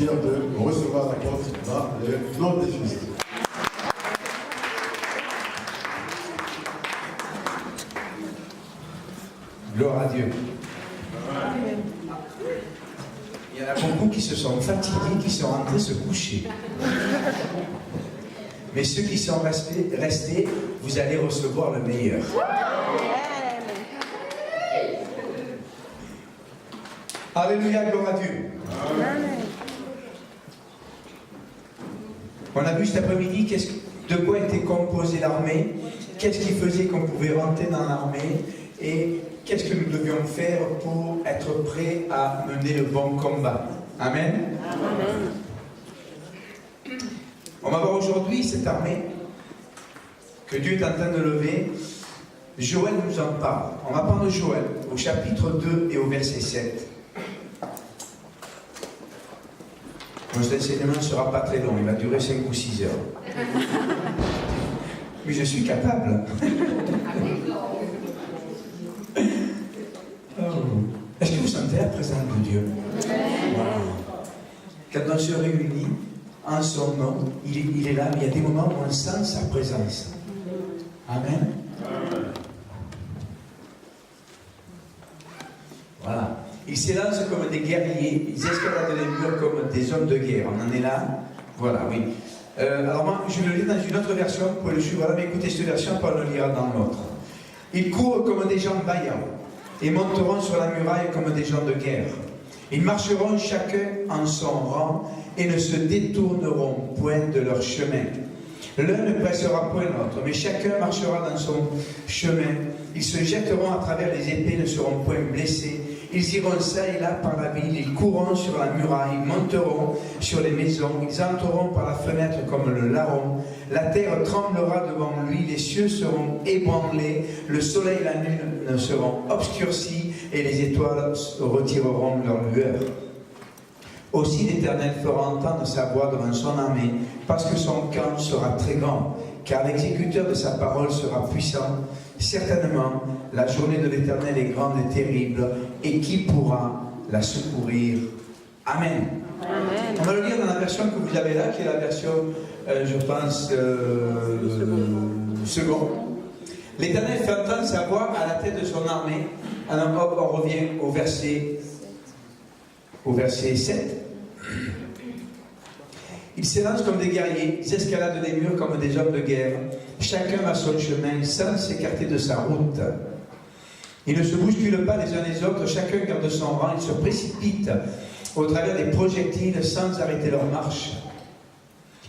fiers de recevoir l'apôtre dans le nom de Jésus. Gloire à Dieu. Amen. Il y en a beaucoup qui se sont fatigués, qui sont rentrés se coucher. Mais ceux qui sont restés, vous allez recevoir le meilleur. Alléluia, gloire à Dieu. Amen. On a vu cet après-midi de quoi était composée l'armée, qu'est-ce qui faisait qu'on pouvait rentrer dans l'armée et qu'est-ce que nous devions faire pour être prêts à mener le bon combat. Amen. Amen. On va voir aujourd'hui cette armée que Dieu est en train de lever. Joël nous en parle. On va prendre Joël au chapitre 2 et au verset 7. Cet enseignement ne sera pas très long, il va durer 5 ou 6 heures. Mais je suis capable. Est-ce que vous sentez la présence de Dieu? Quand on se réunit en son nom, il est là, mais il y a des moments où on sent sa présence. Amen. Voilà. Ils s'élancent comme des guerriers, ils escaladent les murs comme des hommes de guerre. On en est là. Voilà, oui. Alors moi, je le lis dans une autre version, vous pouvez le suivre là, mais écoutez cette version, on le lira dans l'autre. Ils courent comme des gens vaillants et monteront sur la muraille comme des gens de guerre. Ils marcheront chacun en son rang et ne se détourneront point de leur chemin. L'un ne pressera point l'autre, mais chacun marchera dans son chemin. Ils se jetteront à travers les épées, ne seront point blessés. Ils iront ça et là par la ville, ils courront sur la muraille, ils monteront sur les maisons, ils entreront par la fenêtre comme le larron. La terre tremblera devant lui, les cieux seront ébranlés, le soleil et la lune seront obscurcis et les étoiles retireront leur lueur. Aussi l'Éternel fera entendre sa voix devant son armée, parce que son camp sera très grand, car l'exécuteur de sa parole sera puissant. Certainement, la journée de l'Éternel est grande et terrible, et qui pourra la secourir? Amen. Amen. On va le lire dans la version que vous avez là, qui est la version, je pense, seconde. L'Éternel fait entendre sa voix à la tête de son armée. Alors hop, on revient au verset 7. Ils s'élancent comme des guerriers, ils escaladent les murs comme des hommes de guerre. Chacun va son chemin sans s'écarter de sa route. Ils ne se bousculent pas les uns les autres, chacun garde son rang, ils se précipitent au travers des projectiles sans arrêter leur marche.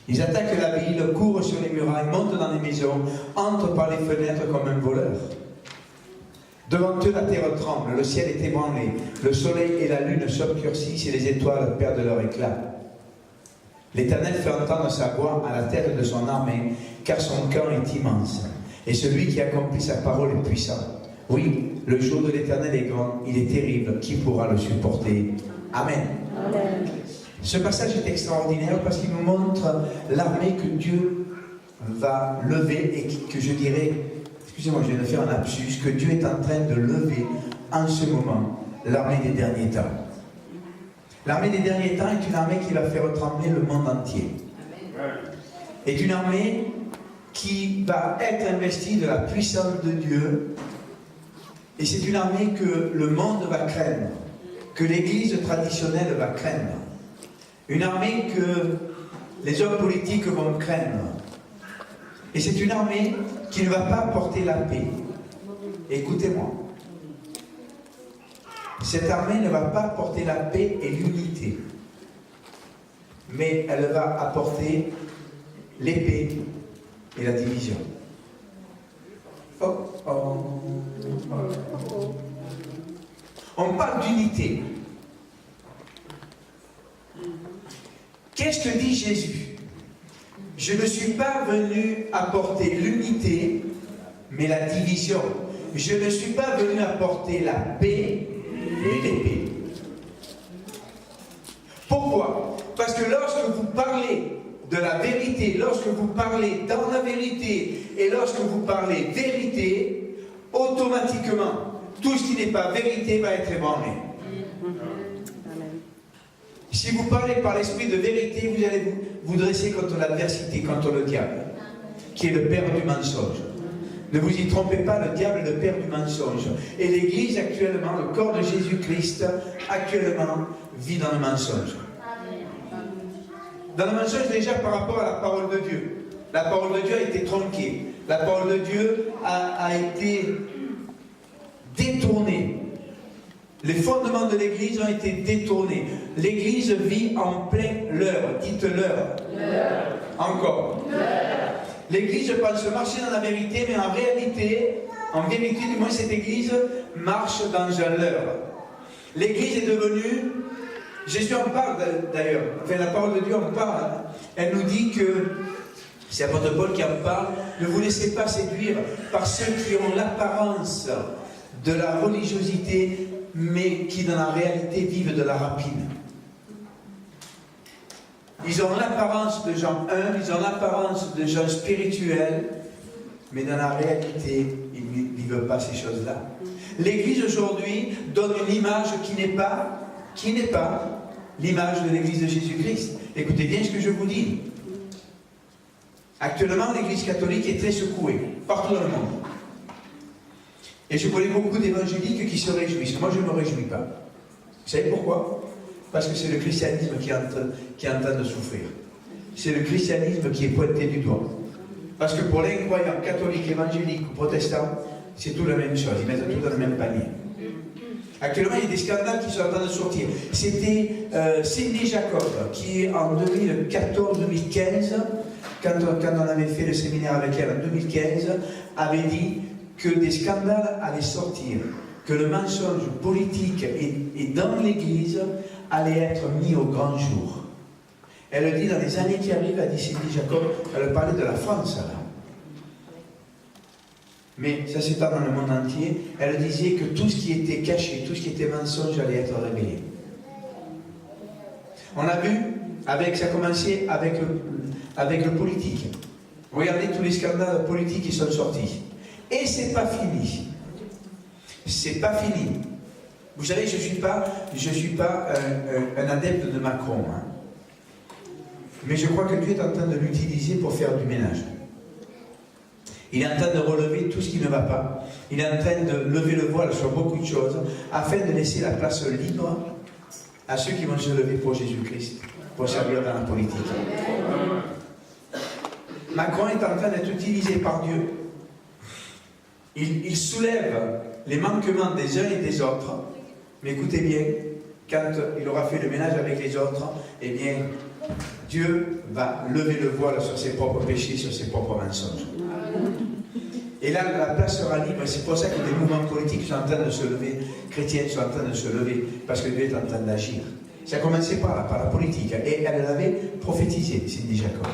Ils attaquent la ville, courent sur les murailles, montent dans les maisons, entrent par les fenêtres comme un voleur. Devant eux, la terre tremble, le ciel est ébranlé, le soleil et la lune s'obscurcissent et les étoiles perdent leur éclat. L'Éternel fait entendre sa voix à la tête de son armée, car son camp est immense, et celui qui accomplit sa parole est puissant. Oui, le jour de l'Éternel est grand, il est terrible, qui pourra le supporter? Amen. Amen. Ce passage est extraordinaire parce qu'il nous montre l'armée que Dieu va lever et que je dirais, excusez-moi, je viens de faire un lapsus, que Dieu est en train de lever en ce moment, l'armée des derniers temps. L'armée des derniers temps est une armée qui va faire trembler le monde entier. Est une armée qui va être investie de la puissance de Dieu. Et c'est une armée que le monde va craindre, que l'Église traditionnelle va craindre. Une armée que les hommes politiques vont craindre. Et c'est une armée qui ne va pas apporter la paix. Écoutez-moi. Cette armée ne va pas apporter la paix et l'unité, mais elle va apporter l'épée et la division. Oh, oh, oh. On parle d'unité. Qu'est-ce que dit Jésus? Je ne suis pas venu apporter l'unité, mais la division. Je ne suis pas venu apporter la paix, mais l'épée. Pourquoi? Parce que lorsque vous parlez de la vérité, lorsque vous parlez dans la vérité, et lorsque vous parlez vérité, automatiquement, tout ce qui n'est pas vérité va être ébranlé. Si vous parlez par l'esprit de vérité, vous allez vous dresser contre l'adversité, contre le diable, qui est le père du mensonge. Ne vous y trompez pas, le diable est le père du mensonge. Et l'Église actuellement, le corps de Jésus-Christ, actuellement, vit dans le mensonge. Dans le mensonge déjà par rapport à la parole de Dieu. La parole de Dieu a été tronquée. La parole de Dieu a été détournée. Les fondements de l'Église ont été détournés. L'Église vit en plein leurre. Dites leurre. Encore. L'Église pense marcher dans la vérité, mais en vérité, du moins cette Église marche dans un leurre. L'Église est devenue, Jésus en parle d'ailleurs, enfin la parole de Dieu en parle. Elle nous dit que, c'est l'apôtre Paul qui en parle, ne vous laissez pas séduire par ceux qui ont l'apparence de la religiosité, mais qui dans la réalité vivent de la rapine. Ils ont l'apparence de gens humbles, ils ont l'apparence de gens spirituels, mais dans la réalité, ils ne vivent pas ces choses-là. L'Église aujourd'hui donne une image qui n'est pas l'image de l'Église de Jésus-Christ. Écoutez bien ce que je vous dis. Actuellement, l'Église catholique est très secouée, partout dans le monde. Et je connais beaucoup d'évangéliques qui se réjouissent. Moi, je ne me réjouis pas. Vous savez pourquoi? Parce que c'est le christianisme qui est en train de souffrir. C'est le christianisme qui est pointé du doigt. Parce que pour les croyants catholiques, évangéliques ou protestants, c'est tout la même chose. Ils mettent tout dans le même panier. Actuellement, il y a des scandales qui sont en train de sortir. C'était Cindy Jacob qui, en 2014-2015, quand on avait fait le séminaire avec elle en 2015, avait dit que des scandales allaient sortir, que le mensonge politique et dans l'Église allait être mis au grand jour. Elle le dit dans les années qui arrivent, a dit Cindy Jacob, elle parlait de la France là. Mais ça s'étend dans le monde entier. Elle disait que tout ce qui était caché, tout ce qui était mensonge allait être révélé. On a vu, ça a commencé avec le politique. Regardez tous les scandales politiques qui sont sortis. Et c'est pas fini. C'est pas fini. Vous savez, je suis pas un adepte de Macron. Hein. Mais je crois que Dieu est en train de l'utiliser pour faire du ménage. Il est en train de relever tout ce qui ne va pas. Il est en train de lever le voile sur beaucoup de choses, afin de laisser la place libre à ceux qui vont se lever pour Jésus-Christ, pour servir dans la politique. Macron est en train d'être utilisé par Dieu. Il soulève les manquements des uns et des autres. Mais écoutez bien, quand il aura fait le ménage avec les autres, eh bien, Dieu va lever le voile sur ses propres péchés, sur ses propres mensonges. Et là, la place sera libre. C'est pour ça que les mouvements politiques sont en train de se lever, chrétiens sont en train de se lever, parce que Dieu est en train d'agir. Ça a commencé par la politique, et elle l'avait prophétisé, Cindy Jacob.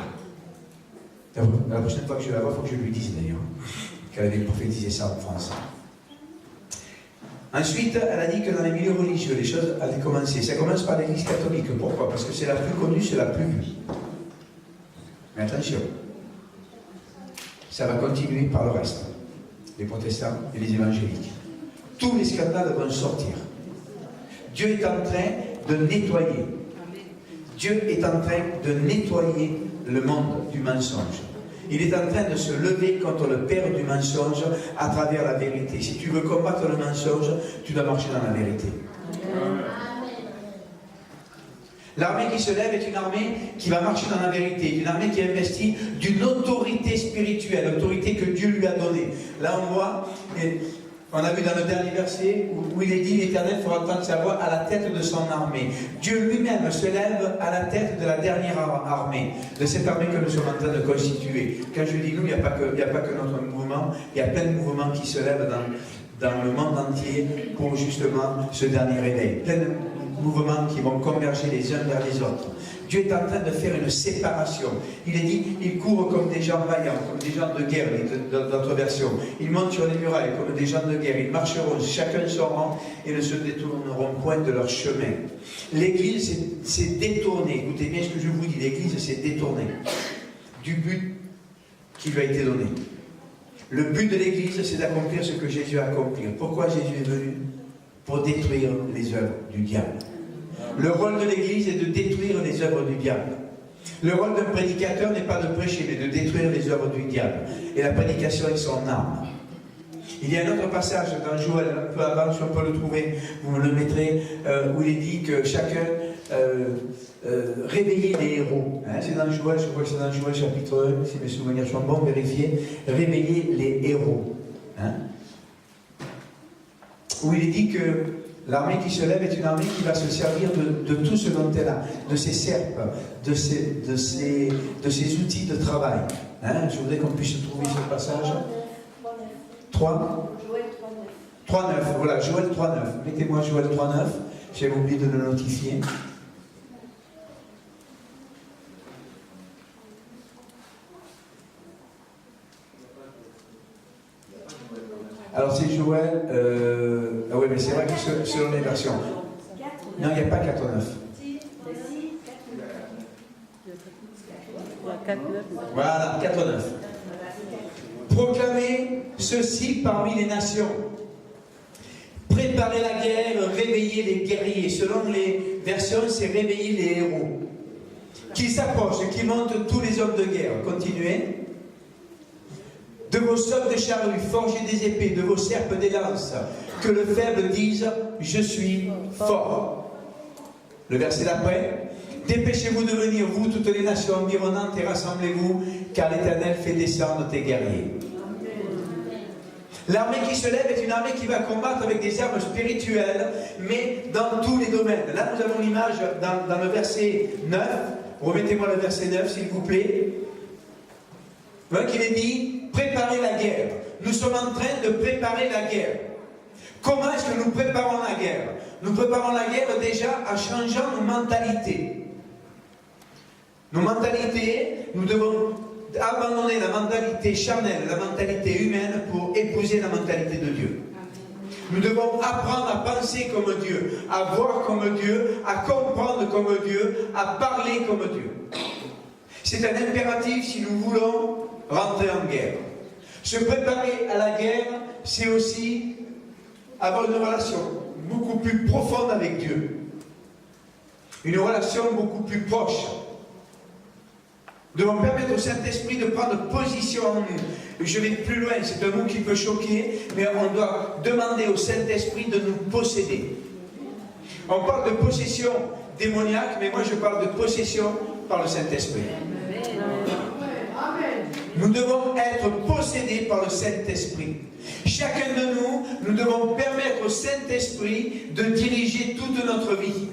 La prochaine fois que je la vois, il faut que je lui dise d'ailleurs qu'elle avait prophétisé ça en France. Ensuite, elle a dit que dans les milieux religieux, les choses allaient commencer. Ça commence par l'Église catholique. Pourquoi? Parce que c'est la plus connue, c'est la plus vue. Mais attention, ça va continuer par le reste. Les protestants et les évangéliques. Tous les scandales vont sortir. Dieu est en train de nettoyer. Dieu est en train de nettoyer le monde du mensonge. Il est en train de se lever contre le père du mensonge à travers la vérité. Si tu veux combattre le mensonge, tu dois marcher dans la vérité. L'armée qui se lève est une armée qui va marcher dans la vérité, une armée qui investit d'une autorité spirituelle, autorité que Dieu lui a donnée. Là on voit, on a vu dans le dernier verset où il est dit, l'Éternel fera entendre sa voix à la tête de son armée. Dieu lui-même se lève à la tête de la dernière armée, de cette armée que nous sommes en train de constituer. Quand je dis nous, il n'y a pas que notre mouvement, il y a plein de mouvements qui se lèvent dans le monde entier pour justement ce dernier réveil. Plein de mouvements qui vont converger les uns vers les autres. Dieu est en train de faire une séparation. Il est dit, ils courent comme des gens vaillants, comme des gens de guerre, dans d'autres versions. Ils montent sur les murailles comme des gens de guerre. Ils marcheront chacun son rang et ne se détourneront point de leur chemin. L'Église s'est détournée. Écoutez bien ce que je vous dis. L'Église s'est détournée du but qui lui a été donné. Le but de l'Église, c'est d'accomplir ce que Jésus a accompli. Pourquoi Jésus est venu? Pour détruire les œuvres du diable. Le rôle de l'Église est de détruire les œuvres du diable. Le rôle d'un prédicateur n'est pas de prêcher, mais de détruire les œuvres du diable. Et la prédication est son arme. Il y a un autre passage dans Joël, un peu avant, si on peut le trouver, vous me le mettrez, où il est dit que chacun réveillait les héros. Hein, c'est dans Joël, je crois que c'est dans Joël chapitre 1, si mes souvenirs sont bons, vérifiez. Réveiller les héros. Hein, où il est dit que l'armée qui se lève est une armée qui va se servir de tout ce dont elle a, de ses serpes, de ses outils de travail. Hein, je voudrais qu'on puisse trouver ce passage. 3 Joël 3.9. 3.9, voilà, Joël 3.9. Mettez-moi Joël 3.9, j'avais oublié de le notifier. Alors c'est Joël, ah oui mais c'est vrai que selon les versions. Non, il n'y a pas 4.9. Voilà, 4.9. Proclamez ceci parmi les nations. Préparez la guerre, réveillez les guerriers. Selon les versions, c'est réveiller les héros. Qui s'approchent, qui montent tous les hommes de guerre. Continuez. De vos socs de charrues, forgez des épées, de vos serpes des lances. Que le faible dise, je suis fort. Le verset d'après. Dépêchez-vous de venir, vous, toutes les nations environnantes, et rassemblez-vous, car l'Éternel fait descendre tes guerriers. L'armée qui se lève est une armée qui va combattre avec des armes spirituelles, mais dans tous les domaines. Là, nous avons l'image dans le verset 9. Remettez-moi le verset 9, s'il vous plaît. Voilà qu'il est dit, préparez la guerre. Nous sommes en train de préparer la guerre. Comment est-ce que nous préparons la guerre? Nous préparons la guerre déjà en changeant nos mentalités. Nos mentalités, nous devons abandonner la mentalité charnelle, la mentalité humaine pour épouser la mentalité de Dieu. Nous devons apprendre à penser comme Dieu, à voir comme Dieu, à comprendre comme Dieu, à parler comme Dieu. C'est un impératif si nous voulons rentrer en guerre. Se préparer à la guerre, c'est aussi avoir une relation beaucoup plus profonde avec Dieu. Une relation beaucoup plus proche. Nous devons permettre au Saint-Esprit de prendre position en nous. Je vais plus loin, c'est un mot qui peut choquer, mais on doit demander au Saint-Esprit de nous posséder. On parle de possession démoniaque, mais moi je parle de possession par le Saint-Esprit. Nous devons être possédés par le Saint-Esprit. Chacun de nous, nous devons permettre au Saint-Esprit de diriger toute notre vie.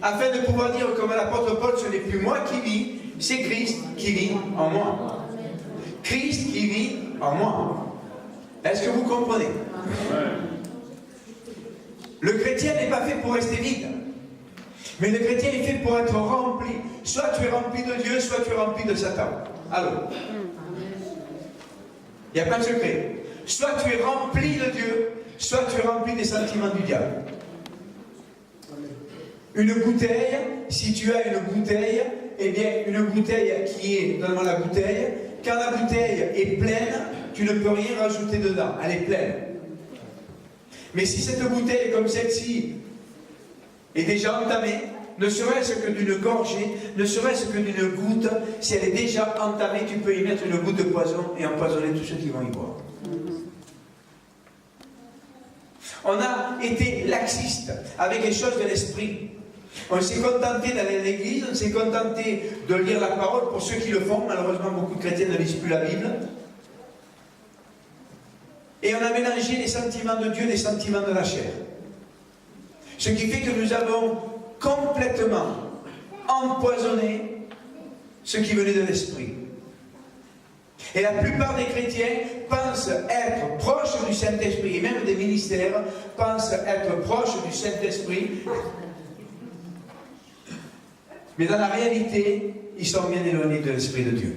Afin de pouvoir dire comme l'apôtre Paul, ce n'est plus moi qui vis, c'est Christ qui vit en moi. Christ qui vit en moi. Est-ce que vous comprenez? Le chrétien n'est pas fait pour rester vide. Mais le chrétien est fait pour être rempli. Soit tu es rempli de Dieu, soit tu es rempli de Satan. Allô? Il n'y a pas de secret. Soit tu es rempli de Dieu, soit tu es rempli des sentiments du diable. Une bouteille, si tu as une bouteille, eh bien, une bouteille qui est, donne-moi la bouteille, quand la bouteille est pleine, tu ne peux rien rajouter dedans, elle est pleine. Mais si cette bouteille, comme celle-ci, est déjà entamée, ne serait-ce que d'une gorgée, ne serait-ce que d'une goutte, si elle est déjà entamée, tu peux y mettre une goutte de poison et empoisonner tous ceux qui vont y boire. On a été laxiste avec les choses de l'esprit. On s'est contenté d'aller à l'église, on s'est contenté de lire la parole pour ceux qui le font. Malheureusement, beaucoup de chrétiens ne lisent plus la Bible. Et on a mélangé les sentiments de Dieu et les sentiments de la chair. Ce qui fait que nous avons complètement empoisonné ce qui venait de l'esprit. Et la plupart des chrétiens pensent être proches du Saint-Esprit, et même des ministères pensent être proches du Saint-Esprit. Mais dans la réalité, ils sont bien éloignés de l'Esprit de Dieu.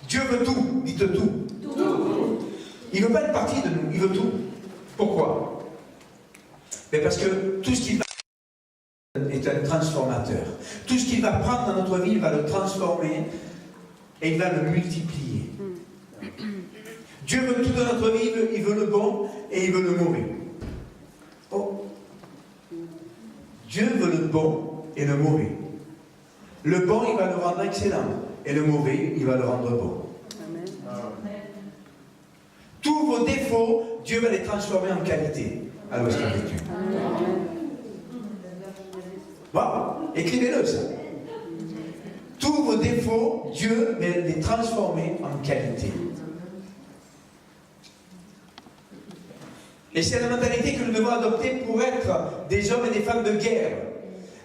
Dieu veut tout, dites tout. Il ne veut pas une partie de nous, il veut tout. Pourquoi? Mais parce que tout ce qu'il va est un transformateur. Tout ce qu'il va prendre dans notre vie, il va le transformer et il va le multiplier. Dieu veut tout dans notre vie, il veut le bon et il veut le mauvais. Oh. Dieu veut le bon et le mauvais. Le bon, il va le rendre excellent. Et le mauvais, il va le rendre bon. Tous vos défauts, Dieu va les transformer en qualité. Alors, est-ce qu'avec Dieu? Bon, écrivez-le ça. Tous vos défauts, Dieu va les transformer en qualité. Et c'est la mentalité que nous devons adopter pour être des hommes et des femmes de guerre.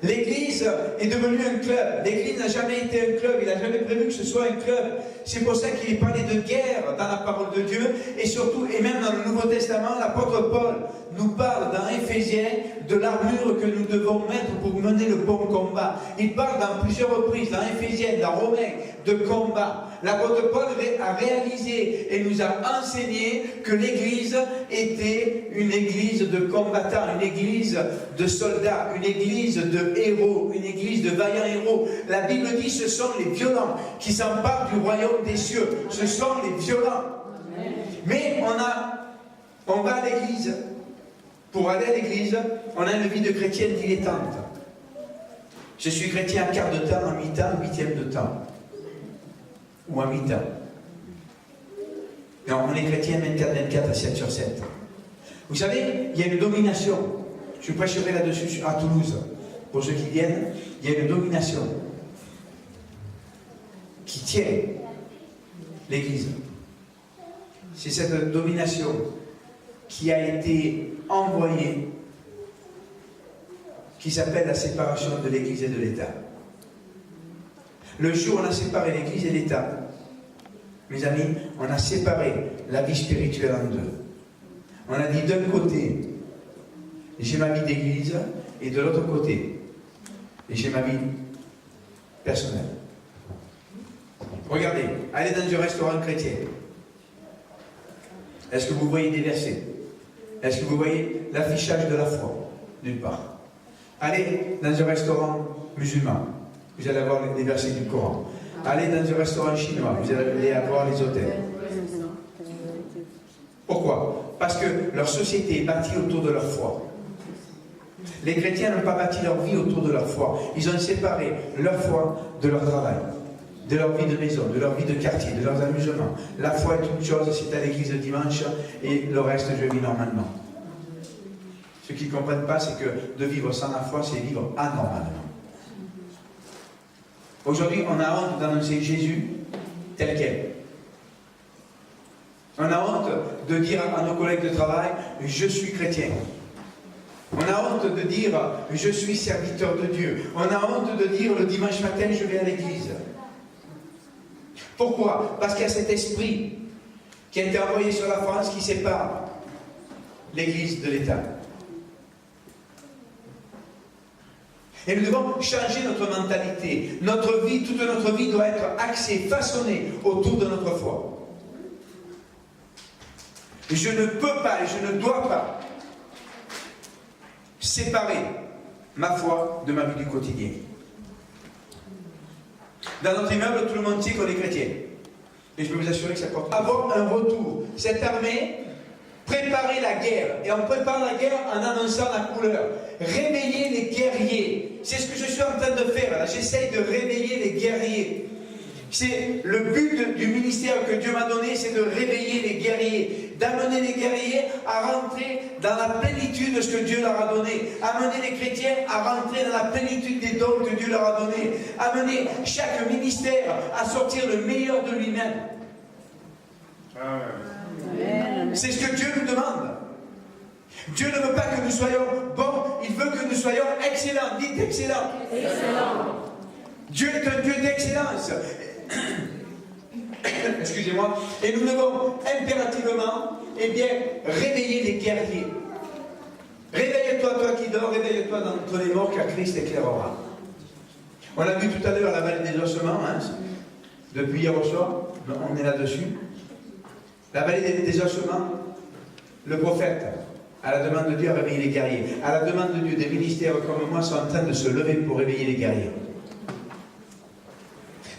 L'Église est devenue un club. L'Église n'a jamais été un club. Il n'a jamais prévu que ce soit un club. C'est pour ça qu'il est parlé de guerre dans la parole de Dieu. Et surtout, et même dans le Nouveau Testament, l'apôtre Paul nous parle dans Éphésiens de l'armure que nous devons mettre pour mener le bon combat. Il parle dans plusieurs reprises, dans Éphésiens, dans Romains, de combat. L'apôtre Paul a réalisé et nous a enseigné que l'Église était une église de combattants, une église de soldats, une église de héros, une église de vaillants héros. La Bible dit ce sont les violents qui s'emparent du royaume des cieux. Ce sont les violents. Mais on va à l'église. Pour aller à l'église, on a une vie de chrétien dilettante. Je suis chrétien à quart de temps, à mi-temps, huitième de temps. Ou à mi-temps. Non, on est chrétien 24-24 à 7 sur 7. Vous savez, il y a une domination. Je prêcherai là-dessus à Toulouse. Pour ceux qui viennent, il y a une domination qui tient l'Église. C'est cette domination qui a été envoyée, qui s'appelle la séparation de l'Église et de l'État. Le jour où on a séparé l'Église et l'État, mes amis, on a séparé la vie spirituelle en deux. On a dit d'un côté, j'ai ma vie d'église, et de l'autre côté, j'ai ma vie personnelle. Regardez, allez dans un restaurant chrétien. Est-ce que vous voyez des versets? Est-ce que vous voyez l'affichage de la foi? D'une part. Allez dans un restaurant musulman, vous allez avoir les versets du Coran. Allez dans un restaurant chinois, vous allez avoir les hôtels. Pourquoi? Parce que leur société est bâtie autour de leur foi. Les chrétiens n'ont pas bâti leur vie autour de leur foi. Ils ont séparé leur foi de leur travail, de leur vie de maison, de leur vie de quartier, de leurs amusements. La foi est une chose, c'est à l'église le dimanche, et le reste, je vis normalement. Ce qu'ils ne comprennent pas, c'est que de vivre sans la foi, c'est vivre anormalement. Aujourd'hui, on a honte d'annoncer Jésus tel quel. On a honte de dire à nos collègues de travail, je suis chrétien. On a honte de dire, je suis serviteur de Dieu. On a honte de dire, le dimanche matin, je vais à l'église. Pourquoi? Parce qu'il y a cet esprit qui a été envoyé sur la France qui sépare l'église de l'État. Et nous devons changer notre mentalité. Notre vie, toute notre vie doit être axée, façonnée autour de notre foi. Je ne peux pas et je ne dois pas séparer ma foi de ma vie du quotidien. Dans notre immeuble, tout le monde sait qu'on est chrétien. Et je peux vous assurer que ça porte. Avoir un retour. Cette armée préparer la guerre. Et on prépare la guerre en annonçant la couleur. Réveiller les guerriers. C'est ce que je suis en train de faire. J'essaye de réveiller les guerriers. C'est le but du ministère que Dieu m'a donné, c'est de réveiller les guerriers, d'amener les guerriers à rentrer dans la plénitude de ce que Dieu leur a donné, amener les chrétiens à rentrer dans la plénitude des dons que Dieu leur a donnés, amener chaque ministère à sortir le meilleur de lui-même. C'est ce que Dieu nous demande. Dieu ne veut pas que nous soyons bons, il veut que nous soyons excellents. Dites excellents. Excellent. Dieu est un Dieu d'excellence. Excusez-moi. Et nous devons impérativement, réveiller les guerriers. Réveille-toi, toi qui dors, réveille-toi d'entre les morts, car Christ éclairera. On a vu tout à l'heure la vallée des ossements, depuis hier au soir, on est là-dessus. La vallée des ossements, le prophète, à la demande de Dieu, a réveillé les guerriers. À la demande de Dieu, des ministères comme moi sont en train de se lever pour réveiller les guerriers.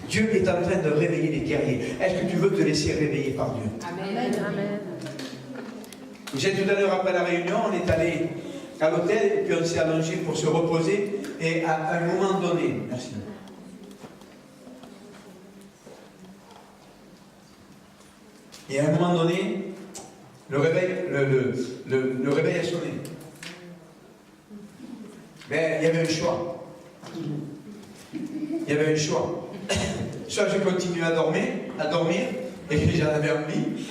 Dieu est en train de réveiller les guerriers. Est-ce que tu veux te laisser réveiller par Dieu? Amen. J'ai tout à l'heure après la réunion, on est allé à l'hôtel, et puis on s'est allongé pour se reposer, et à un moment donné, merci. Et à un moment donné, le réveil a sonné. Mais il y avait un choix. Il y avait un choix. Soit je continuais à dormir, et puis j'en avais envie,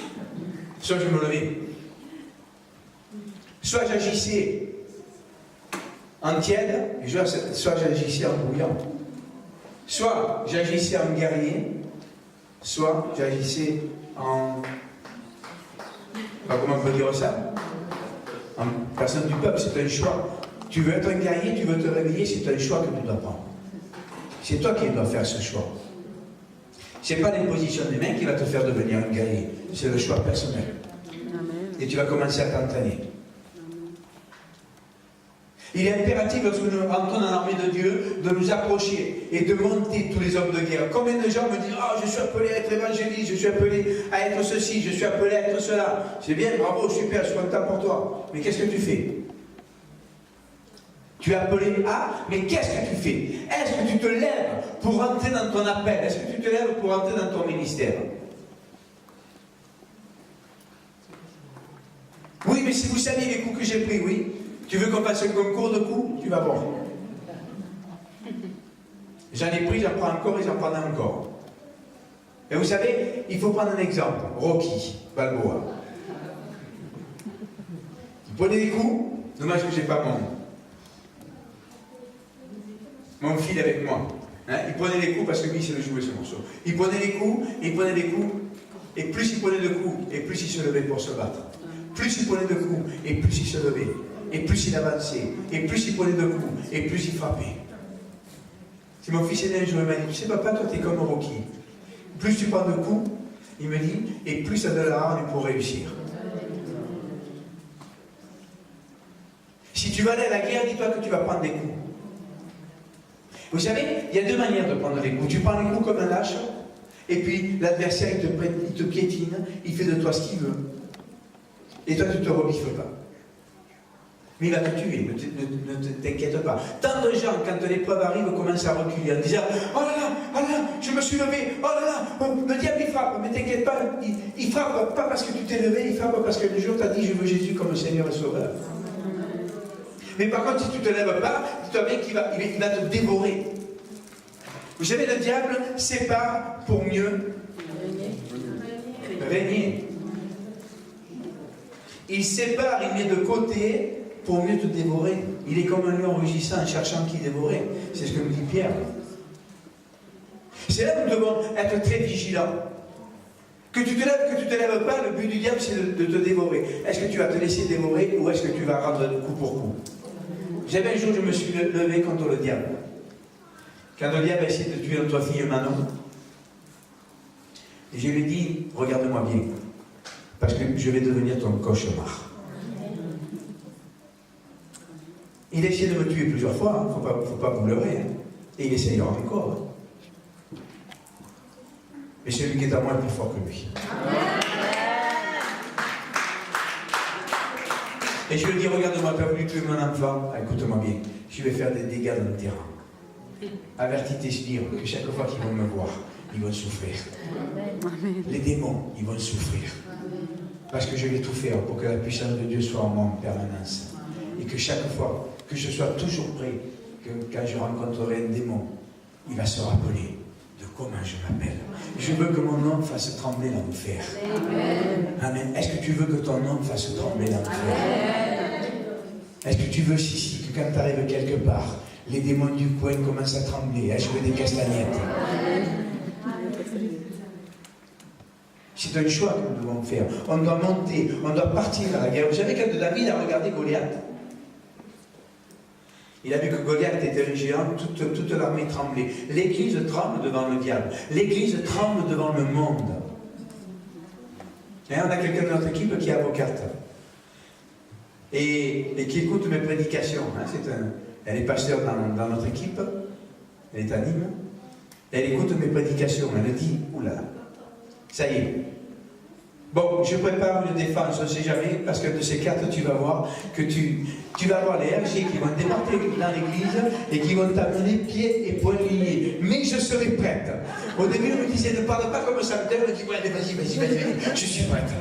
soit je me levais. Soit j'agissais en tiède, soit j'agissais en bouillant. Soit j'agissais en guerrier, soit j'agissais en... comment on peut dire ça? En personne du peuple, c'est un choix. Tu veux être un guerrier, tu veux te réveiller, c'est un choix que tu dois prendre. C'est toi qui dois faire ce choix. Ce n'est pas l'imposition des mains qui va te faire devenir un guerrier, c'est le choix personnel. Amen. Et tu vas commencer à t'entraîner. Il est impératif, lorsque nous rentrons dans l'armée de Dieu, de nous approcher et de monter tous les hommes de guerre. Combien de gens me disent « Oh, je suis appelé à être évangéliste, je suis appelé à être ceci, je suis appelé à être cela. » C'est bien, bravo, super, je suis content pour toi. Mais qu'est-ce que tu fais? Tu es appelé à, mais qu'est-ce que tu fais? Est-ce que tu te lèves pour rentrer dans ton appel? Est-ce que tu te lèves pour rentrer dans ton ministère? Oui, mais si vous saviez les coups que j'ai pris, oui. Tu veux qu'on fasse un concours de coups? Tu vas voir. J'en ai pris, j'en prends encore et j'en prendrai encore. Et vous savez, il faut prendre un exemple. Rocky Balboa. Il prenait des coups, dommage que je n'ai pas mon fil avec moi. Hein? Il prenait les coups parce que lui, c'est le jouer ce morceau. Il prenait les coups, et il prenait les coups, et plus il prenait de coups, et plus il se levait pour se battre. Plus il prenait de coups, et plus il se levait. Et plus il avançait, et plus il prenait de coups, et plus il frappait. Si mon fils aîné un jour il m'a dit, tu sais papa, toi t'es comme Rocky. Plus tu prends de coups, il me dit, et plus ça donne la hargne pour réussir. Si tu vas aller à la guerre, dis-toi que tu vas prendre des coups. Vous savez, il y a deux manières de prendre les coups. Tu prends les coups comme un lâche, et puis l'adversaire il te piétine, il fait de toi ce qu'il veut. Et toi tu ne te rebiffes pas. Mais il va te tuer, ne t'inquiète pas. Tant de gens, quand l'épreuve arrive, commencent à reculer en disant « Oh là là, je me suis levé, oh là là, le diable il frappe. » Mais t'inquiète pas, il frappe pas parce que tu t'es levé, il frappe parce qu'un jour tu as dit « Je veux Jésus comme Seigneur et Sauveur. » Mais par contre, si tu ne te lèves pas, dis-toi bien qu'il va te dévorer. Vous savez, le diable sépare pour mieux régner. Il sépare, il met de côté pour mieux te dévorer. Il est comme un lion rugissant en cherchant qui dévorer. C'est ce que nous dit Pierre. C'est là où nous devons être très vigilants. Que tu te lèves pas, le but du diable c'est de te dévorer. Est-ce que tu vas te laisser dévorer ou est-ce que tu vas rendre coup pour coup? J'avais un jour, je me suis levé contre le diable. Quand le diable a essayé de tuer notre fille Manon, et je lui ai dit, regarde-moi bien, parce que je vais devenir ton cauchemar. Il a essayé de me tuer plusieurs fois, il ne faut pas vous leurrer, hein. Et il essayera encore. Hein. Mais celui qui est à moi est plus fort que lui. Et je lui dis, regarde-moi, tu as voulu tuer mon enfant, ah, écoute-moi bien, je vais faire des dégâts dans le terrain. Avertis tes sbires que chaque fois qu'ils vont me voir, ils vont souffrir. Les démons, ils vont souffrir. Parce que je vais tout faire pour que la puissance de Dieu soit en moi en permanence. Et que chaque fois, que je sois toujours prêt, que quand je rencontrerai un démon, il va se rappeler de comment je m'appelle. Je veux que mon nom fasse trembler l'enfer. Amen. Est-ce que tu veux que ton nom fasse trembler l'enfer? Est-ce que tu veux, si, que quand tu arrives quelque part, les démons du coin commencent à trembler, à jouer des castagnettes? C'est un choix que nous devons faire. On doit monter, on doit partir à la guerre. Vous savez, quand David a regardé Goliath, il a vu que Goliath était un géant, toute l'armée tremblait. L'Église tremble devant le diable. L'Église tremble devant le monde. Et on a quelqu'un de notre équipe qui est avocate. Et qui écoute mes prédications. Hein, elle est pasteur dans notre équipe. Elle est à Nîmes. Elle écoute mes prédications. Elle dit, oula, ça y est. Bon, je prépare une défense, on ne sait jamais, parce que de ces cartes, tu vas voir que tu vas voir les RG qui vont débarquer dans l'église et qui vont t'amener pieds et poings liés. Mais je serai prête. Au début, on me disait, ne parle pas comme ça, on me dit, ouais, vas-y, je suis prête.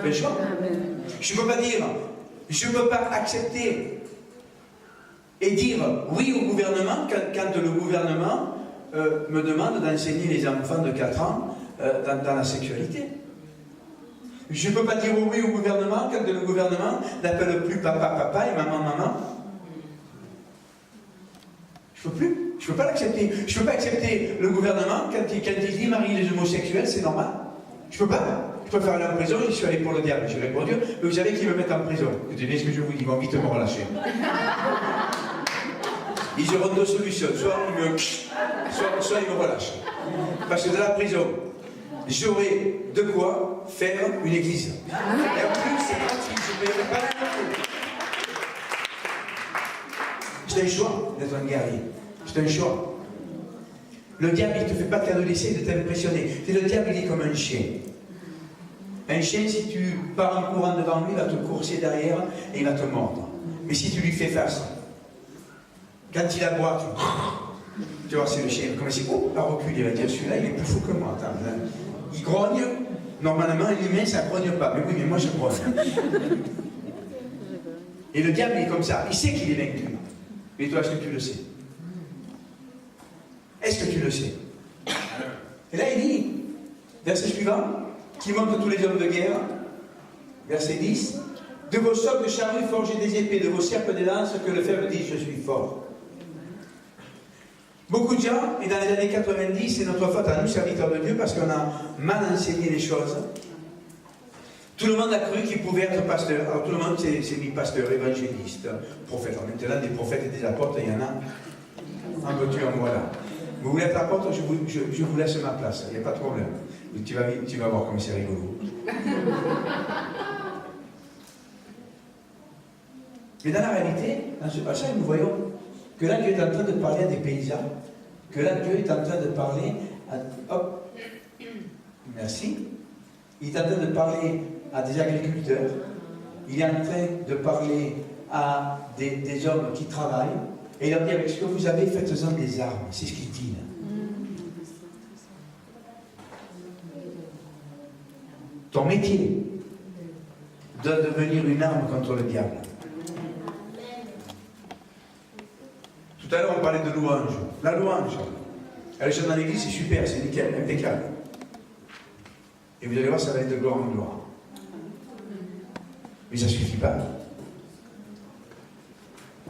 Mais je ne peux pas dire, je ne peux pas accepter et dire oui au gouvernement quand le gouvernement me demande d'enseigner les enfants de 4 ans dans la sexualité. Je ne peux pas dire oui au gouvernement quand le gouvernement n'appelle plus papa et maman. Je ne peux plus. Je ne peux pas l'accepter. Je ne peux pas accepter le gouvernement quand il dit marier les homosexuels, c'est normal. Je ne peux pas. Je peux faire aller en prison, je suis allé pour le diable, je réponds Dieu, mais vous savez qu'ils me mettent en prison. Vous tenez ce que je vous dis, ils vont vite me relâcher. Ils auront 2 solutions, soit ils me relâchent. Parce que dans la prison, j'aurai de quoi faire une église. Et en plus, c'est gratuit, je ne paierai pas d'impôts. C'est un choix d'être un guerrier. C'est un choix. Le diable, il ne te fait pas de cadeau d'essai de t'impressionner. Le diable, il est comme un chien. Un chien, si tu pars en courant devant lui, il va te courser derrière et il va te mordre. Mais si tu lui fais face, quand il aboie, tu vois, c'est le chien. Comme si, à reculer, il va dire, celui-là, il est plus fou que moi. Attends, là. Il grogne. Normalement, un humain, ça ne grogne pas. Mais oui, mais moi, je grogne. Et le diable, il est comme ça. Il sait qu'il est vaincu. Mais toi, est-ce que tu le sais? Est-ce que tu le sais? Et là, il dit, verset suivant, qui montre tous les hommes de guerre, verset 10, de vos socs de charrues forgez des épées, de vos serpes des lances, que le faible dit, je suis fort. Beaucoup de gens, et dans les années 90, c'est notre faute à nous, serviteurs de Dieu, parce qu'on a mal enseigné les choses. Tout le monde a cru qu'il pouvait être pasteur. Alors tout le monde s'est mis pasteur, évangéliste, prophète. Alors maintenant, des prophètes et des apôtres, il y en a un peu tu en voilà. Vous voulez être apôtre, je vous laisse ma place, il n'y a pas de problème. Tu vas voir comme c'est rigolo. Mais dans la réalité, dans ce passage, nous voyons que là, Dieu est en train de parler à des paysans, que là, Dieu est en train de parler à... Hop, merci. Il est en train de parler à des agriculteurs, il est en train de parler à des hommes qui travaillent, et il leur dit, avec ce que vous avez, faites-en des armes. C'est ce qu'il dit là. Ton métier doit devenir une arme contre le diable. Tout à l'heure, on parlait de louange. La louange, elle est dans l'église, c'est super, c'est nickel, impeccable. Et vous allez voir, ça va être de gloire en gloire. Mais ça ne suffit pas.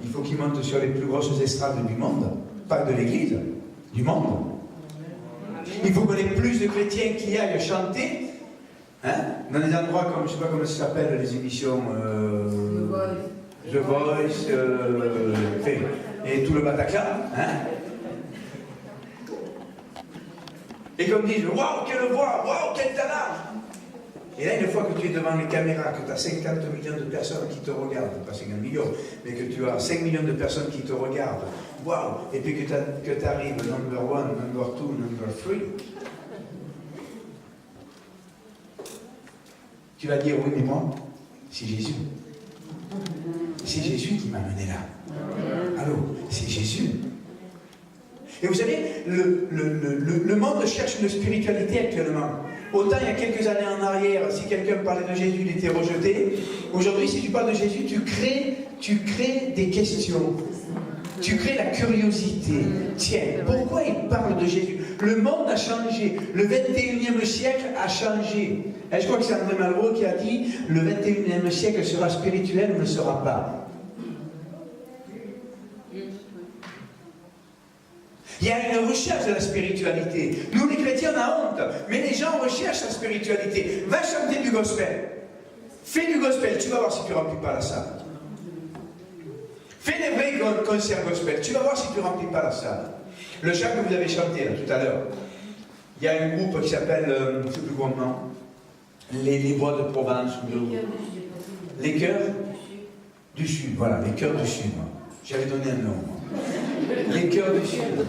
Il faut qu'il monte sur les plus grosses estrades du monde, pas de l'église, du monde. Il faut qu'on ait plus de chrétiens qui aillent chanter. Hein? Dans des endroits comme, je ne sais pas comment ça s'appelle, les émissions The Voice, et tout le Bataclan. Hein? Et comme disent, waouh, quelle voix, waouh, quel talent! Et là, une fois que tu es devant les caméras, que tu as 50 millions de personnes qui te regardent, pas 50 millions, mais que tu as 5 millions de personnes qui te regardent, waouh, et puis que tu arrives number 1, number 2, number 3, tu vas dire, oui, mais moi, c'est Jésus. C'est Jésus qui m'a amené là. Allô, c'est Jésus. Et vous savez, le monde cherche une spiritualité actuellement. Autant il y a quelques années en arrière, si quelqu'un parlait de Jésus, il était rejeté. Aujourd'hui, si tu parles de Jésus, tu crées des questions. Tu crées la curiosité. Tiens, pourquoi il parle de Jésus? Le monde a changé. Le 21e siècle a changé. Et je crois que c'est André Malraux qui a dit, le 21e siècle sera spirituel ou ne sera pas. Il y a une recherche de la spiritualité. Nous, les chrétiens, on a honte. Mais les gens recherchent la spiritualité. Va chanter du gospel. Fais du gospel. Tu vas voir si tu ne remplis pas la salle. Fais des vrais concerts gospel. Tu vas voir si tu ne remplis pas la salle. Le chant que vous avez chanté là, tout à l'heure. Il y a un groupe qui s'appelle, je ne sais plus comment, les voix de Provence. Les chœurs du Sud. Voilà, les chœurs du Sud. J'avais donné un nom. Les chœurs du Sud.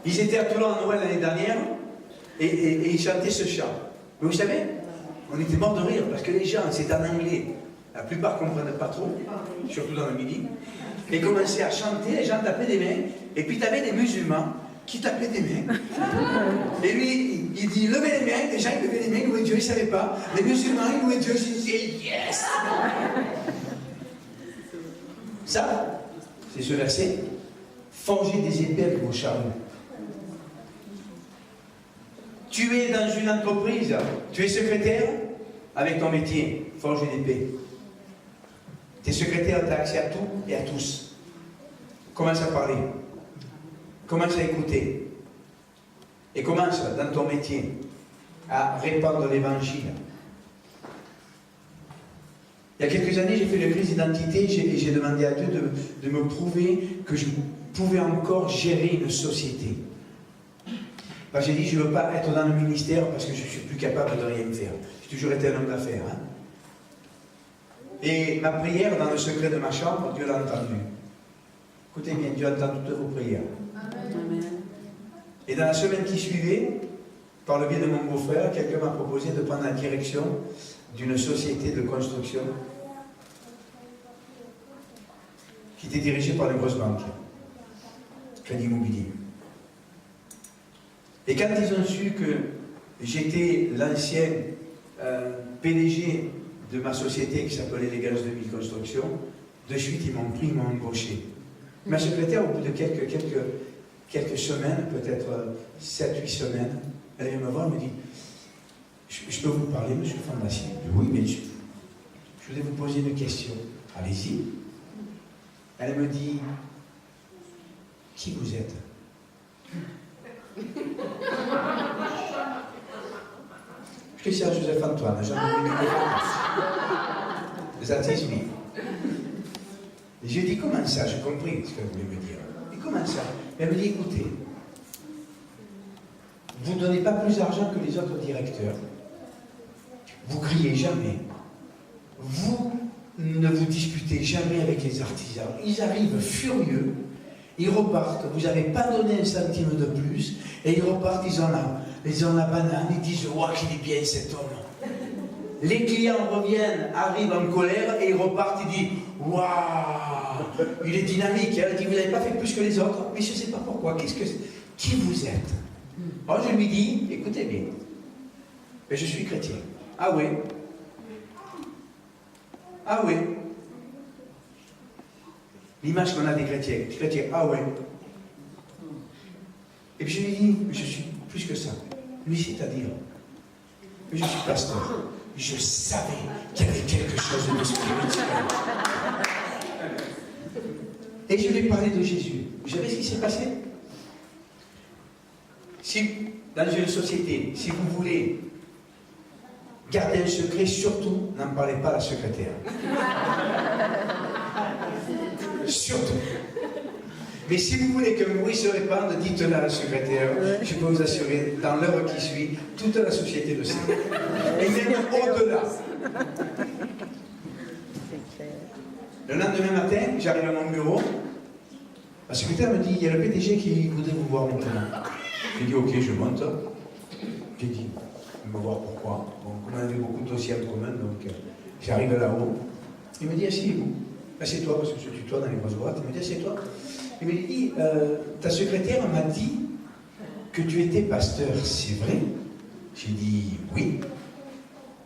Ils étaient à Toulon en Noël l'année dernière, Et il chantait ce chant. Mais vous savez, on était morts de rire parce que les gens, c'est en anglais. La plupart ne comprennent pas trop, surtout dans le midi. Et ils commençaient à chanter, les gens tapaient des mains. Et puis tu avais des musulmans qui tapaient des mains. Et lui, il dit, levez les mains. Les gens, ils levaient les mains, ils louaient Dieu, ils ne savaient pas. Les musulmans, ils louaient Dieu, ils disaient, yes. Ça, c'est ce verset. Forgez des épées avec vos charrues. Tu es dans une entreprise, tu es secrétaire, avec ton métier, forger des épées. Tu es secrétaire, tu as accès à tout et à tous. Commence à parler. Commence à écouter. Et commence, dans ton métier, à répandre l'évangile. Il y a quelques années, j'ai fait une crise d'identité et j'ai demandé à Dieu de me prouver que je pouvais encore gérer une société. Parce que j'ai dit, je ne veux pas être dans le ministère parce que je ne suis plus capable de rien faire. J'ai toujours été un homme d'affaires. Hein. Et ma prière, dans le secret de ma chambre, Dieu l'a entendue. Écoutez bien, Dieu entend toutes vos prières. Amen. Et dans la semaine qui suivait, par le biais de mon beau-frère, quelqu'un m'a proposé de prendre la direction d'une société de construction qui était dirigée par une grosse banque, Crédit Immobilier. Et quand ils ont su que j'étais l'ancien PDG de ma société qui s'appelait Les Gaz 2000 Construction, de suite ils m'ont pris, ils m'ont embauché. Ma secrétaire, au bout de quelques semaines, peut-être 7-8 semaines, elle vient me voir et me dit, je peux vous parler, monsieur Fondacien? Oui, mais je voulais vous poser une question. Allez-y. Elle me dit, qui vous êtes? Christian Joseph Antoine, Jean-Louis Nicolas. That is me. Et j'ai dit, comment ça? J'ai compris ce qu'elle voulait me dire. Et comment ça? Elle me dit, écoutez, vous ne donnez pas plus d'argent que les autres directeurs. Vous criez jamais. Vous ne vous disputez jamais avec les artisans. Ils arrivent furieux. Ils repartent. Vous n'avez pas donné un centime de plus. Et ils repartent, ils ont la banane. Ils disent, oh, qu'il est bien cet homme. Les clients reviennent, arrivent en colère et ils repartent. Ils disent, waouh, il est dynamique. Elle dit, vous n'avez pas fait plus que les autres. Mais je ne sais pas pourquoi. Qui vous êtes? Alors je lui dis, écoutez bien, mais je suis chrétien. Ah oui? Ah oui? L'image qu'on a des chrétiens. Chrétien, ah oui? Et puis je lui dis, je suis plus que ça. Lui, c'est-à-dire, je suis pasteur. Je savais qu'il y avait quelque chose de spirituel. Et je lui ai parlé de Jésus. Vous savez ce qui s'est passé? Si, dans une société, si vous voulez garder un secret, surtout, n'en parlez pas à la secrétaire. Surtout. Mais si vous voulez que le bruit se répande, dites-le à la secrétaire. Je peux vous assurer, dans l'heure qui suit, toute la société le sait. Et même au-delà. Le lendemain matin, j'arrive à mon bureau. La secrétaire me dit, il y a le PDG qui voudrait vous voir maintenant. J'ai dit, ok, je monte. J'ai dit, il me voir pourquoi. Bon, comme on avait beaucoup de dossiers en commun, donc j'arrive là-haut. Il me dit, asseyez-vous. Assieds-toi, parce que je tutoie dans les grosses boîtes. Il me dit, assieds-toi. Il me dit, ta secrétaire m'a dit que tu étais pasteur, c'est vrai? J'ai dit, oui.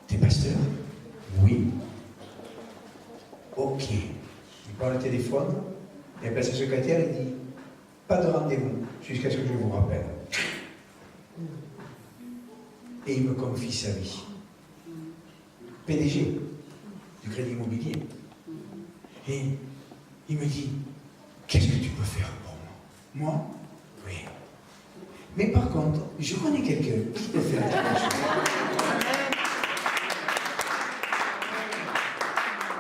T'es pasteur? Oui. Ok. Il prend le téléphone, il appelle sa secrétaire et dit, pas de rendez-vous, jusqu'à ce que je vous rappelle. Et il me confie sa vie. PDG du Crédit Immobilier. Et il me dit, qu'est-ce que tu peux faire pour moi? Moi? Oui. Mais par contre, je connais quelqu'un qui peut faire quelque chose.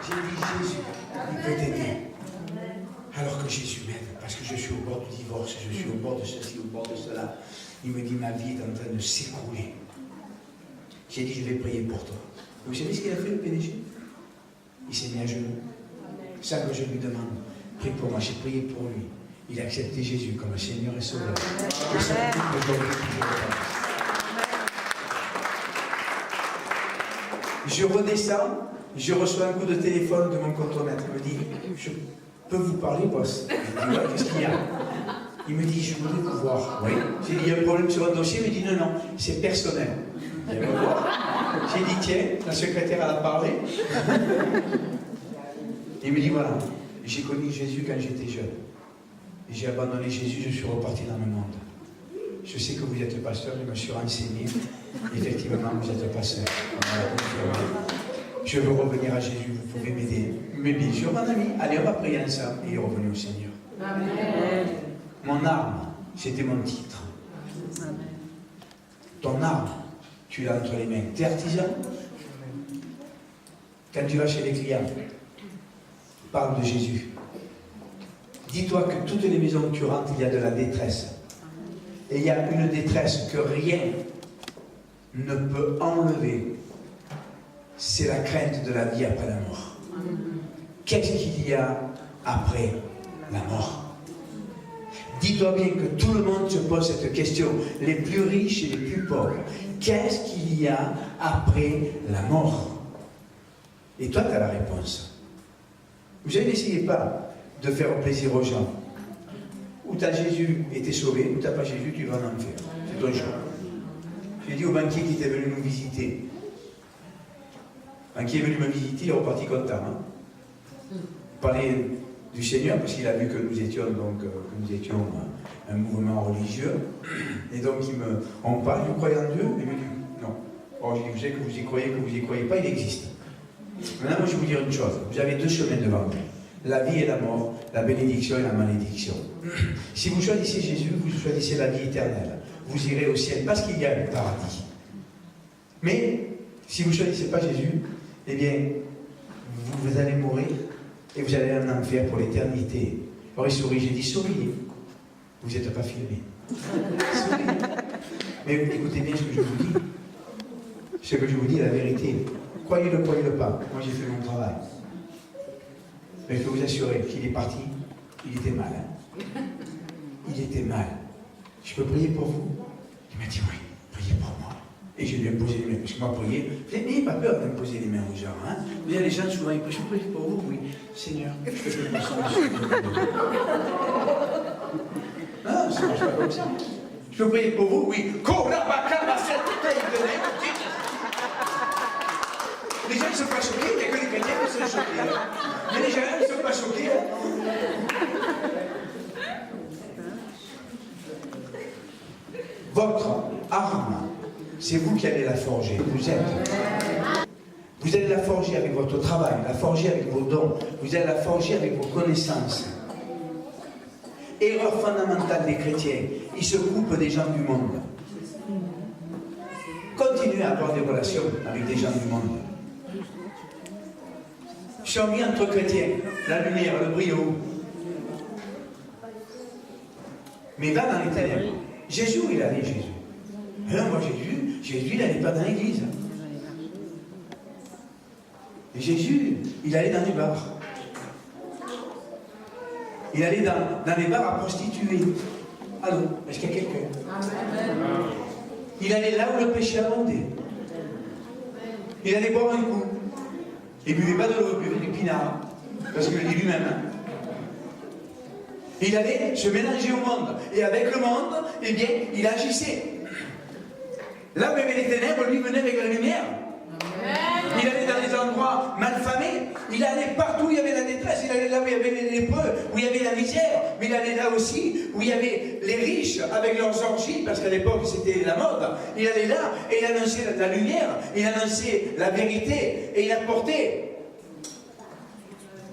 J'ai dit, Jésus, il peut t'aider. Alors que Jésus m'aide, parce que je suis au bord du divorce, je suis au bord de ceci, au bord de cela. Il me dit, ma vie est en train de s'écrouler. J'ai dit, je vais prier pour toi. Vous savez ce qu'il a fait, le PDG? Il s'est mis à genoux. Ça que je lui demande. Prie pour moi, j'ai prié pour lui. Il a accepté Jésus comme Seigneur et Sauveur. Et ça, Je redescends, je reçois un coup de téléphone de mon contremaître. Il me dit, je peux vous parler, boss? Je dis, ouais, qu'est-ce qu'il y a? Il me dit, je voudrais vous voir. Oui. J'ai dit, il y a un problème sur un dossier? Il me dit, non, non, c'est personnel. J'ai dit, tiens, la secrétaire, elle a parlé. Il me dit, voilà, j'ai connu Jésus quand j'étais jeune. J'ai abandonné Jésus, je suis reparti dans le monde. Je sais que vous êtes pasteur, je me suis renseigné. Effectivement, vous êtes pasteur. Je veux revenir à Jésus, vous pouvez m'aider. Mais bien sûr, mon ami, allez, on va prier ensemble. Et il est revenu au Seigneur. Amen. Mon arme, c'était mon titre. Amen. Ton arme, tu l'as entre les mains. Tu es artisan. Quand tu vas chez les clients, parle de Jésus. Dis-toi que toutes les maisons que tu rentres, il y a de la détresse. Et il y a une détresse que rien ne peut enlever. C'est la crainte de la vie après la mort. Qu'est-ce qu'il y a après la mort? Dis-toi bien que tout le monde se pose cette question, les plus riches et les plus pauvres. Qu'est-ce qu'il y a après la mort? Et toi, tu as la réponse. Vous savez, n'essayez pas de faire plaisir aux gens. Ou tu as Jésus et tu es sauvé, ou tu n'as pas Jésus, tu vas en enfer. C'est ton choix. J'ai dit au banquier qui était venu nous visiter. Le banquier est venu me visiter, il est reparti content. Il parlait du Seigneur, parce qu'il a vu que nous étions, un mouvement religieux. Et donc, on parle, vous croyez en Dieu? Il me dit, non. Bon, je dis, vous savez que vous y croyez, pas, il existe. Maintenant, moi, je vais vous dire une chose. Vous avez deux chemins devant vous. La vie et la mort, la bénédiction et la malédiction. Si vous choisissez Jésus, vous choisissez la vie éternelle. Vous irez au ciel, parce qu'il y a le paradis. Mais, si vous ne choisissez pas Jésus, eh bien, vous allez mourir et vous allez en enfer pour l'éternité. Alors il sourit, j'ai dit, souriez. Vous n'êtes pas filmé. Souriez. Mais écoutez bien ce que je vous dis. Ce que je vous dis est la vérité. Croyez-le, croyez-le pas. Moi, j'ai fait mon travail. Mais je peux vous assurer qu'il est parti, il était mal. Hein. Il était mal. Je peux prier pour vous? Il m'a dit oui, priez pour moi. Et je lui ai posé les mains, parce que moi, prier, n'ayez pas peur de me poser les mains aux gens. Hein. Mais il y a les gens souvent, ils prient, je peux prier pour vous? Oui. Seigneur, je peux pas ça. Non, ça ne marche pas comme ça. Je peux prier pour vous? Oui. Les gens ne sont pas choqués, il n'y a que les chrétiens qui sont choqués. Mais les gens ne sont pas choqués. Votre arme, c'est vous qui allez la forger. Vous allez la forger avec votre travail, la forger avec vos dons. Vous allez la forger avec vos connaissances. Erreur fondamentale des chrétiens, ils se coupent des gens du monde. Continuez à avoir des relations avec des gens du monde. Je suis mis entre chrétiens, la lumière, le brio. Mais va dans les ténèbres. Jésus, où il allait, Jésus? Alors moi, Jésus, il n'allait pas dans l'église. Et Jésus, il allait dans les bars. Il allait dans les bars à prostituer. Allô, est-ce qu'il y a quelqu'un? Il allait là où le péché abondait. Il allait boire un coup. Il ne buvait pas de l'eau, il buvait du pinard. Parce qu'il le dit lui-même. Hein. Il allait se mélanger au monde. Et avec le monde, eh bien, il agissait. Là où il y avait les ténèbres, lui venait avec la lumière. Il allait dans les endroits malfamés. Il allait partout où il y avait la détresse. Il allait là où il y avait les lépreux, où il y avait la misère. Mais il allait là aussi où il y avait les riches avec leurs orgies, parce qu'à l'époque c'était la mode. Il allait là et il annonçait la lumière, il annonçait la vérité et il apportait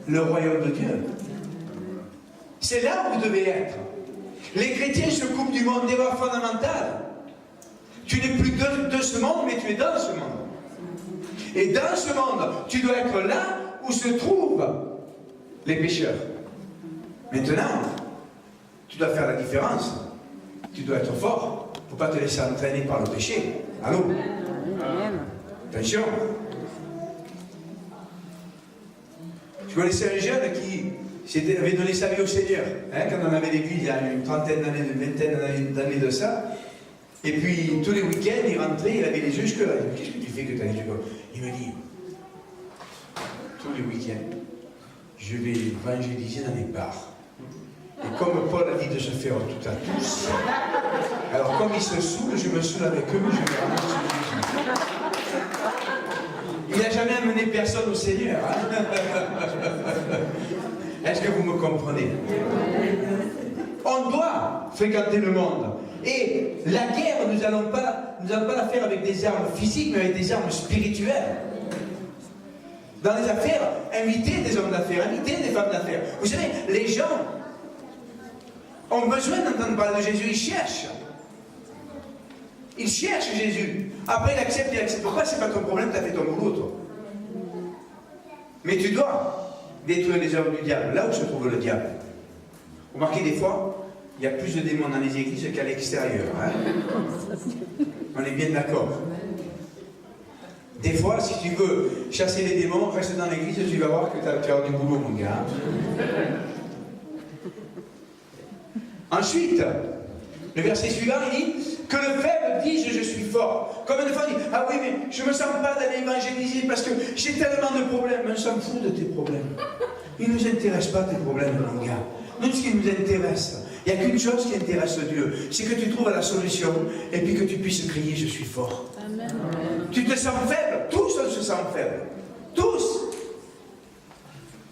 le royaume de Dieu. C'est là où vous devez être. Les chrétiens se coupent du monde, d'erreurs fondamentales. Tu n'es plus de ce monde, mais tu es dans ce monde. Et dans ce monde, tu dois être là où se trouvent les pécheurs. Maintenant, tu dois faire la différence. Tu dois être fort. Il ne faut pas te laisser entraîner par le péché. Allô? Attention. Je connaissais un jeune qui avait donné sa vie au Seigneur. Hein, quand on avait l'église, il y a une trentaine d'années, une vingtaine d'années de ça. Et puis, tous les week-ends, il rentrait, il avait les yeux jusque là. Qu'est-ce que tu fais que tu as les yeux comme ça? Il me dit, tous les week-ends, je vais évangéliser dans les bars. Et comme Paul a dit de se faire tout à tous, alors comme il se saoule, je me saoule avec eux, je vais ramener sur Jésus. Il n'a jamais amené personne au Seigneur. Hein? Est-ce que vous me comprenez? On doit fréquenter le monde. Et la guerre, nous n'allons pas la faire avec des armes physiques, mais avec des armes spirituelles. Dans les affaires, invitez des hommes d'affaires, invitez des femmes d'affaires. Vous savez, les gens ont besoin d'entendre parler de Jésus, ils cherchent. Ils cherchent Jésus. Après, il accepte pas, c'est pas ton problème, tu as fait ton boulot, toi. Mais tu dois détruire les œuvres du diable, là où se trouve le diable. Vous remarquez des fois, il y a plus de démons dans les églises qu'à l'extérieur. Hein? On est bien d'accord. Des fois, si tu veux chasser les démons, reste dans l'église, tu vas voir que tu vas avoir du boulot, mon gars. Ensuite, le verset suivant, il dit que le faible dise je suis fort. Comme une fois, il dit ah oui, mais je ne me sens pas d'aller évangéliser parce que j'ai tellement de problèmes. On s'en fout de tes problèmes. Ils ne nous intéressent pas tes problèmes, mon gars. Nous, ce qui nous intéresse, il n'y a qu'une chose qui intéresse Dieu, c'est que tu trouves la solution et puis que tu puisses crier je suis fort. Amen. Tu te sens faible, tous on se sent faible. Tous.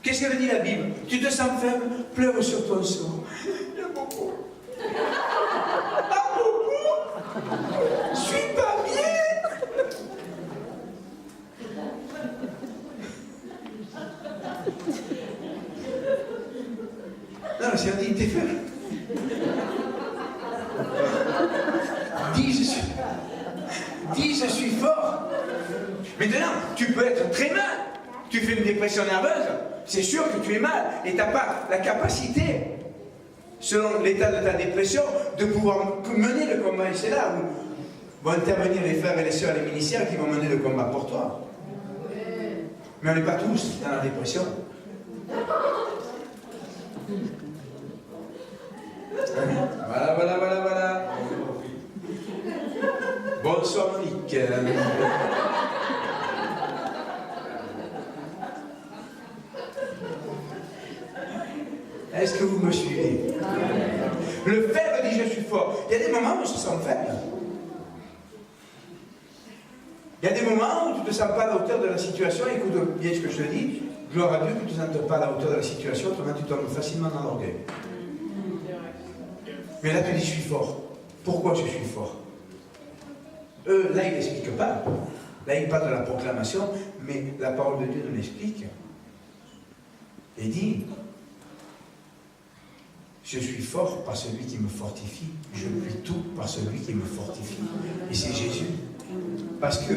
Qu'est-ce qu'elle dit la Bible? Tu te sens faible, pleure sur ton sort. Il y a beaucoup. Ah, beaucoup. Je suis pas bien. Non, c'est un dit, t'es faible. Dis, je suis fort. Maintenant, tu peux être très mal. Tu fais une dépression nerveuse, c'est sûr que tu es mal. Et tu n'as pas la capacité, selon l'état de ta dépression, de pouvoir mener le combat. Et c'est là où vont intervenir les frères et les sœurs, les ministères qui vont mener le combat pour toi. Mais on n'est pas tous dans la dépression. Voilà. Bonsoir Monique. Est-ce que vous me suivez? Le faible dit je suis fort. Il y a des moments où je me sens faible. Il y a des moments où tu ne te sens pas à la hauteur de la situation. Écoute bien ce que je te dis. Gloire à Dieu que tu ne te sens pas à la hauteur de la situation. Autrement tu tombes facilement dans l'orgueil. Mais là tu dis je suis fort. Pourquoi je suis fort? Eux, là ils n'expliquent pas. Là ils parlent de la proclamation. Mais la parole de Dieu nous l'explique. Il dit je suis fort par celui qui me fortifie. Je puis tout par celui qui me fortifie. Et c'est Jésus. Parce que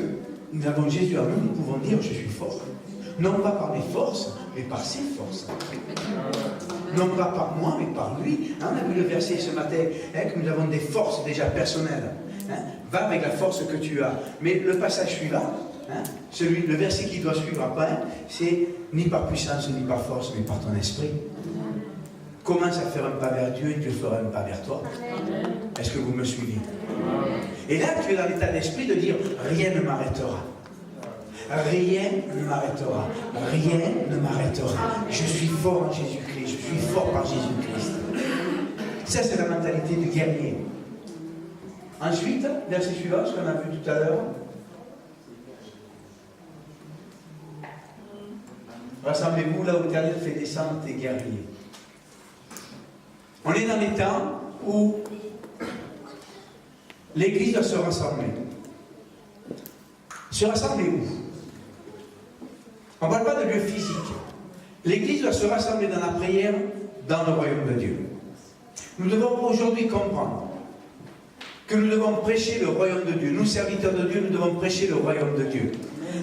nous avons Jésus à nous, nous pouvons dire je suis fort. Non pas par mes forces, mais par ses forces. Non pas par moi, mais par lui. On a vu le verset ce matin, que nous avons des forces déjà personnelles. Va avec la force que tu as. Mais le passage suivant, le verset qui doit suivre après, c'est ni par puissance, ni par force, mais par ton esprit. Commence à faire un pas vers Dieu et Dieu fera un pas vers toi. Est-ce que vous me suivez? Et là, tu es dans l'état d'esprit de dire rien ne m'arrêtera. Rien ne m'arrêtera. Rien ne m'arrêtera. Je suis fort en Jésus-Christ. Je suis fort par Jésus-Christ. Ça, c'est la mentalité du guerrier. Ensuite, verset suivant, ce qu'on a vu tout à l'heure. Rassemblez-vous là où l'Éternel fait descendre tes guerriers. On est dans les temps où l'Église doit se rassembler. Se rassembler où? On ne parle pas de lieu physique. L'Église doit se rassembler dans la prière, dans le royaume de Dieu. Nous devons aujourd'hui comprendre que nous devons prêcher le royaume de Dieu. Nous, serviteurs de Dieu, nous devons prêcher le royaume de Dieu.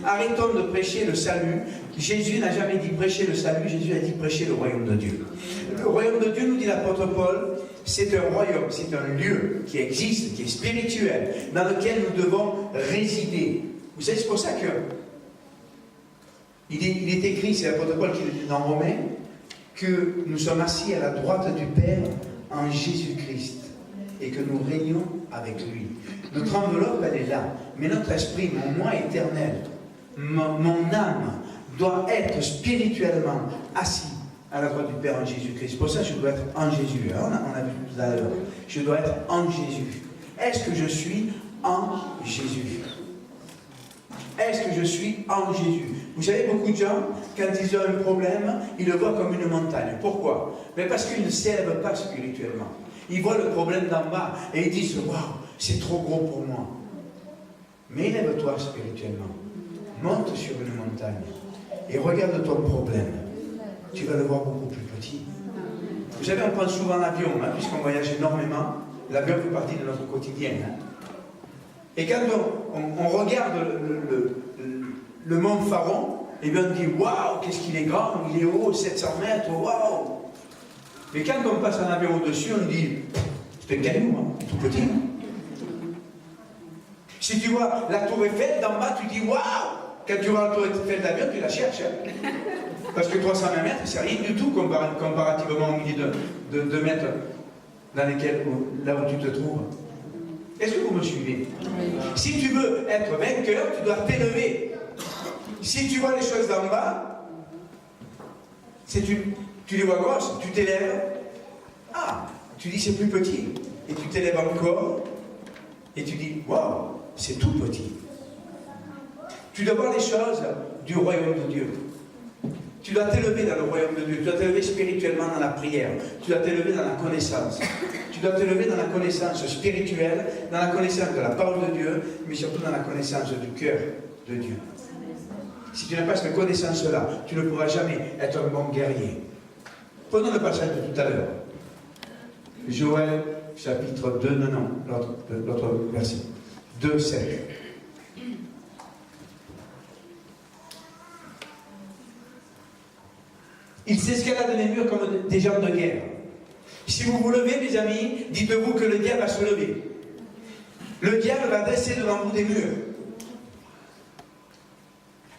Arrêtons de prêcher le salut. Jésus n'a jamais dit prêcher le salut, Jésus a dit prêcher le royaume de Dieu. Le royaume de Dieu, nous dit l'apôtre Paul, c'est un royaume, c'est un lieu qui existe, qui est spirituel, dans lequel nous devons résider. Vous savez, c'est pour ça que il est écrit, c'est l'apôtre Paul qui le dit dans Romains, que nous sommes assis à la droite du Père en Jésus-Christ. et que nous régnons avec lui. Notre enveloppe, elle est là. Mais notre esprit, mon moi éternel, mon âme, doit être spirituellement assis à la droite du Père en Jésus-Christ. Pour ça, je dois être en Jésus. On a vu tout à l'heure. Je dois être en Jésus. Est-ce que je suis en Jésus? Est-ce que je suis en Jésus? Vous savez, beaucoup de gens, quand ils ont un problème, ils le voient comme une montagne. Pourquoi? Mais parce qu'ils ne s'élèvent pas spirituellement. Ils voient le problème d'en bas et ils disent, waouh, c'est trop gros pour moi. Mais élève-toi spirituellement. Monte sur une montagne et regarde ton problème. Tu vas le voir beaucoup plus petit. Vous savez, on prend souvent l'avion, hein, puisqu'on voyage énormément. L'avion fait partie de notre quotidien. Hein. Et quand on regarde le mont Faron, et bien on dit, waouh, qu'est-ce qu'il est grand, il est haut, 700 mètres, waouh. Mais quand on passe un avion au-dessus, on dit, c'est un caillou, hein, tout petit. Si tu vois la tour Eiffel d'en bas, tu dis, waouh. Quand tu vois la tour Eiffel d'avion, tu la cherches. Hein. Parce que 320 mètres, c'est rien du tout comparativement aux milliers de mètres dans lesquels, là où tu te trouves. Est-ce que vous me suivez? Si tu veux être vainqueur, tu dois t'élever. Si tu vois les choses d'en bas, tu les vois grosses, tu t'élèves. Ah, tu dis c'est plus petit. Et tu t'élèves encore. Et tu dis, waouh, c'est tout petit. Tu dois voir les choses du royaume de Dieu. Tu dois t'élever dans le royaume de Dieu. Tu dois t'élever spirituellement dans la prière. Tu dois t'élever dans la connaissance. Tu dois t'élever dans la connaissance spirituelle, dans la connaissance de la parole de Dieu, mais surtout dans la connaissance du cœur de Dieu. Si tu n'as pas cette connaissance-là, tu ne pourras jamais être un bon guerrier. Prenons le passage de tout à l'heure. Joël, chapitre 2, non, l'autre verset. 2, 7. Ils s'escaladent les murs comme des gens de guerre. Si vous vous levez, mes amis, dites-vous que le diable va se lever. Le diable va dresser devant vous des murs.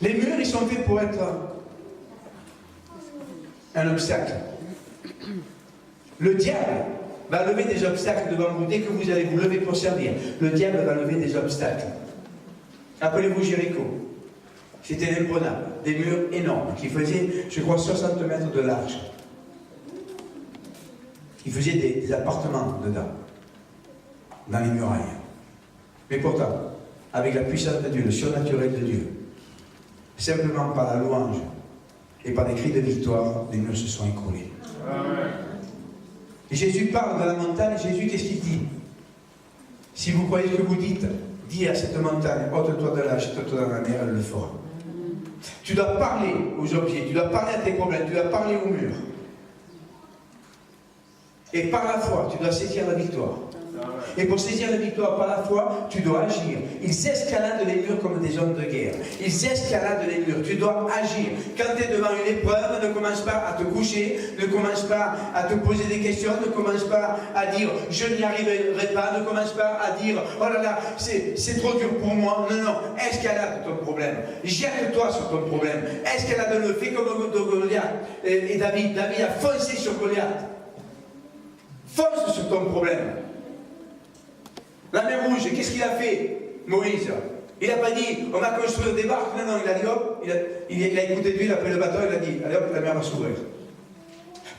Les murs, ils sont faits pour être un obstacle. Le diable va lever des obstacles devant vous. Dès que vous allez vous lever pour servir, le diable va lever des obstacles. Appelez-vous Jéricho. C'était imprenable. Des murs énormes qui faisaient, je crois, 60 mètres de large. Ils faisaient des appartements dedans, dans les murailles. Mais pourtant, avec la puissance de Dieu, le surnaturel de Dieu, simplement par la louange et par des cris de victoire, les murs se sont écroulés. Et Jésus parle de la montagne. Jésus, qu'est-ce qu'il dit? Si vous croyez ce que vous dites, dis à cette montagne, ôte-toi de là, jette-toi dans la mer, elle le fera. Tu dois parler aux objets, tu dois parler à tes problèmes, tu dois parler aux murs. Et par la foi, tu dois saisir la victoire. Et pour saisir la victoire par la foi, tu dois agir. Ils escaladent les murs comme des hommes de guerre. Ils escaladent les murs. Tu dois agir. Quand tu es devant une épreuve, ne commence pas à te coucher, ne commence pas à te poser des questions, ne commence pas à dire « je n'y arriverai pas », ne commence pas à dire « oh là là, c'est trop dur pour moi ». Non, non, escalade ton problème. Jette-toi sur ton problème. Escalade-le. Fais comme Goliath et David. David a foncé sur Goliath. Fonce sur ton problème. La mer Rouge, qu'est-ce qu'il a fait, Moïse? Il n'a pas dit, on va construire des barques. Non, non, il a dit, hop, il a écouté Dieu, il a pris le bateau, il a dit, allez hop, la mer va s'ouvrir.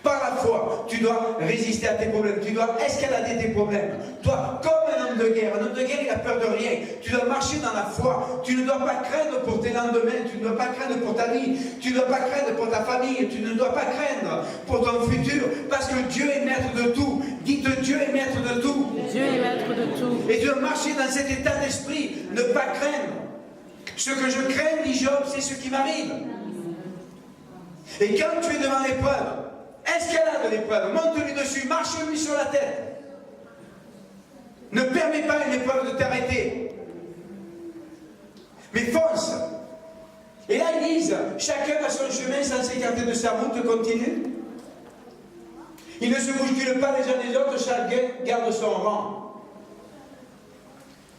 Par la foi, tu dois résister à tes problèmes, tu dois escalader tes problèmes. Toi, comme un homme de guerre, il a peur de rien. Tu dois marcher dans la foi. Tu ne dois pas craindre pour tes lendemains, tu ne dois pas craindre pour ta vie, tu ne dois pas craindre pour ta famille, tu ne dois pas craindre pour ton futur, parce que Dieu est maître de tout. Dites Dieu est maître de tout. Dieu est maître de tout. Et tu dois marcher dans cet état d'esprit, ne pas craindre. Ce que je crains, dit Job, c'est ce qui m'arrive. Et quand tu es devant l'épreuve, escalade l'épreuve, monte-lui dessus, marche-lui sur la tête. Ne permets pas une épreuve de t'arrêter. Mais fonce. Et là, ils disent, chacun a son chemin sans s'écarter de sa route, continue. Ils ne se bousculent pas les uns les autres, chacun garde son rang.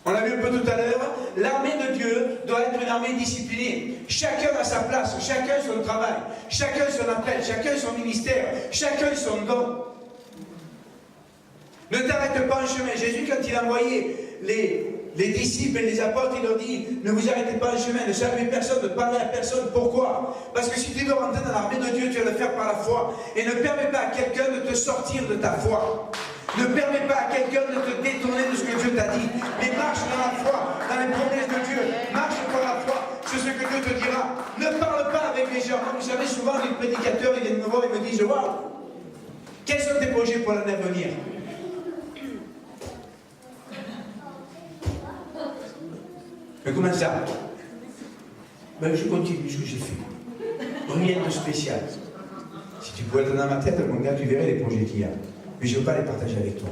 On l'a vu un peu tout à l'heure, l'armée de Dieu doit être une armée disciplinée. Chacun a sa place, chacun son travail, chacun son appel, chacun son ministère, chacun son don. Ne t'arrête pas en chemin. Jésus, quand il a envoyé les disciples et les apôtres, il leur dit, ne vous arrêtez pas en chemin, ne saluez personne, ne parlez à personne. Pourquoi? Parce que si tu veux rentrer dans l'armée de Dieu, tu vas le faire par la foi. Et ne permets pas à quelqu'un de te sortir de ta foi. Ne permets pas à quelqu'un de te détourner de ce que Dieu t'a dit. Mais marche dans la foi, dans les promesses de Dieu. Marche par la foi, c'est ce que Dieu te dira. Ne parle pas avec les gens. Vous savez, souvent les prédicateurs, ils viennent me voir et me disent, waouh, quels sont tes projets pour l'année à venir? Mais comment ça? Ben, je continue ce que j'ai fait. Rien de spécial. Si tu pouvais être dans ma tête, mon gars, tu verrais les projets qu'il y a. Mais je ne veux pas les partager avec toi.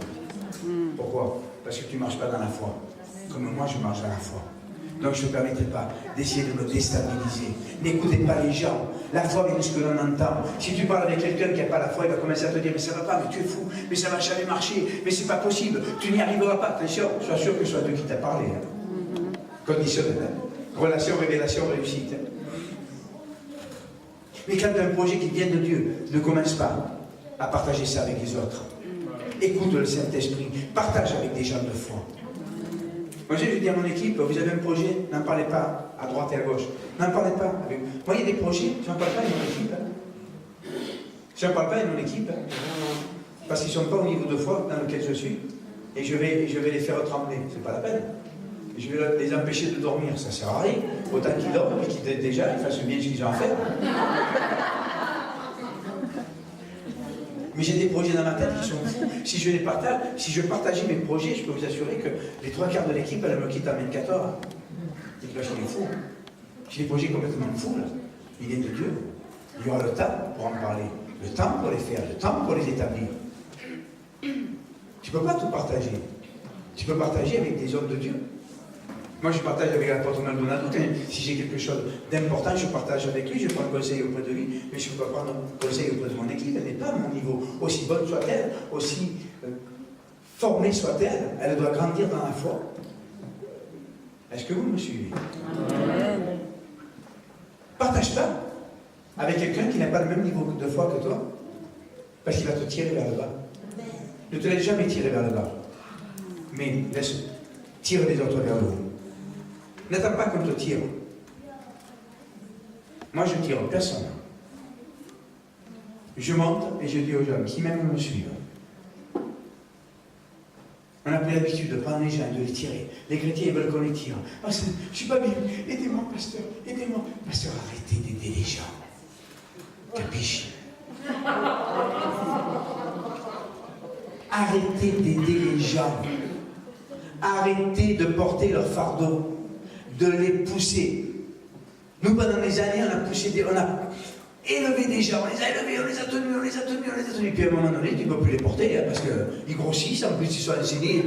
Pourquoi? Parce que tu ne marches pas dans la foi. Comme moi, je marche dans la foi. Donc je ne te permettrai pas d'essayer de me déstabiliser. N'écoutez pas les gens. La foi vient de ce que l'on entend. Si tu parles avec quelqu'un qui n'a pas la foi, il va commencer à te dire, mais ça ne va pas, mais tu es fou, mais ça ne va jamais marcher, mais c'est pas possible, tu n'y arriveras pas. Attention, sois sûr que ce soit Dieu qui t'a parlé. Conditionnel. Relation, révélation, réussite. Mais quand tu as un projet qui vient de Dieu, ne commence pas à partager ça avec les autres. Écoute le Saint-Esprit. Partage avec des gens de foi. Moi, je dis à mon équipe, vous avez un projet, n'en parlez pas à droite et à gauche. N'en parlez pas. Moi, il y a des projets, je n'en parle pas avec mon équipe. Je n'en parle pas avec mon équipe. Parce qu'ils ne sont pas au niveau de foi dans lequel je suis. Et je vais les faire trembler. Ce n'est pas la peine. Je vais les empêcher de dormir. Ça ne sert à rien. Autant qu'ils dorment et qu'ils déjà, ils fassent bien ce qu'ils ont à faire. Mais j'ai des projets dans ma tête qui sont fous. Si je les partage, si je partageais mes projets, je peux vous assurer que les 3/4 de l'équipe, elle me quitte en 24 heures. Et là, je suis fou. J'ai des projets complètement fous, là. Ils viennent de Dieu. Il y aura le temps pour en parler. Le temps pour les faire, le temps pour les établir. Tu ne peux pas tout partager. Tu peux partager avec des hommes de Dieu. Moi, je partage avec l'apôtre Maldonado. Si j'ai quelque chose d'important, je partage avec lui, je prends le conseil auprès de lui, mais je ne peux pas prendre le conseil auprès de mon équipe. Elle n'est pas à mon niveau. Aussi bonne soit-elle, aussi formée soit-elle, elle doit grandir dans la foi. Est-ce que vous me suivez? Partage pas avec quelqu'un qui n'a pas le même niveau de foi que toi, parce qu'il va te tirer vers le bas. Ne te laisse jamais tirer vers le bas, mais tire les autres vers le haut. N'attends pas qu'on te tire. Moi, je tire personne. Je monte et je dis aux gens qui même me suivent. On a pris l'habitude de prendre les gens et de les tirer. Les chrétiens, ils veulent qu'on les tire. Oh, je ne suis pas bien. Aidez-moi, pasteur. Aidez-moi. Pasteur, arrêtez d'aider les gens. Capiche? Arrêtez d'aider les gens. Arrêtez de porter leur fardeau. De les pousser. Nous, pendant des années, on a élevé des gens, on les a élevés, on les a tenus. Puis à un moment donné, tu ne peux plus les porter, hein, parce qu'ils grossissent, en plus ils sont enseignés.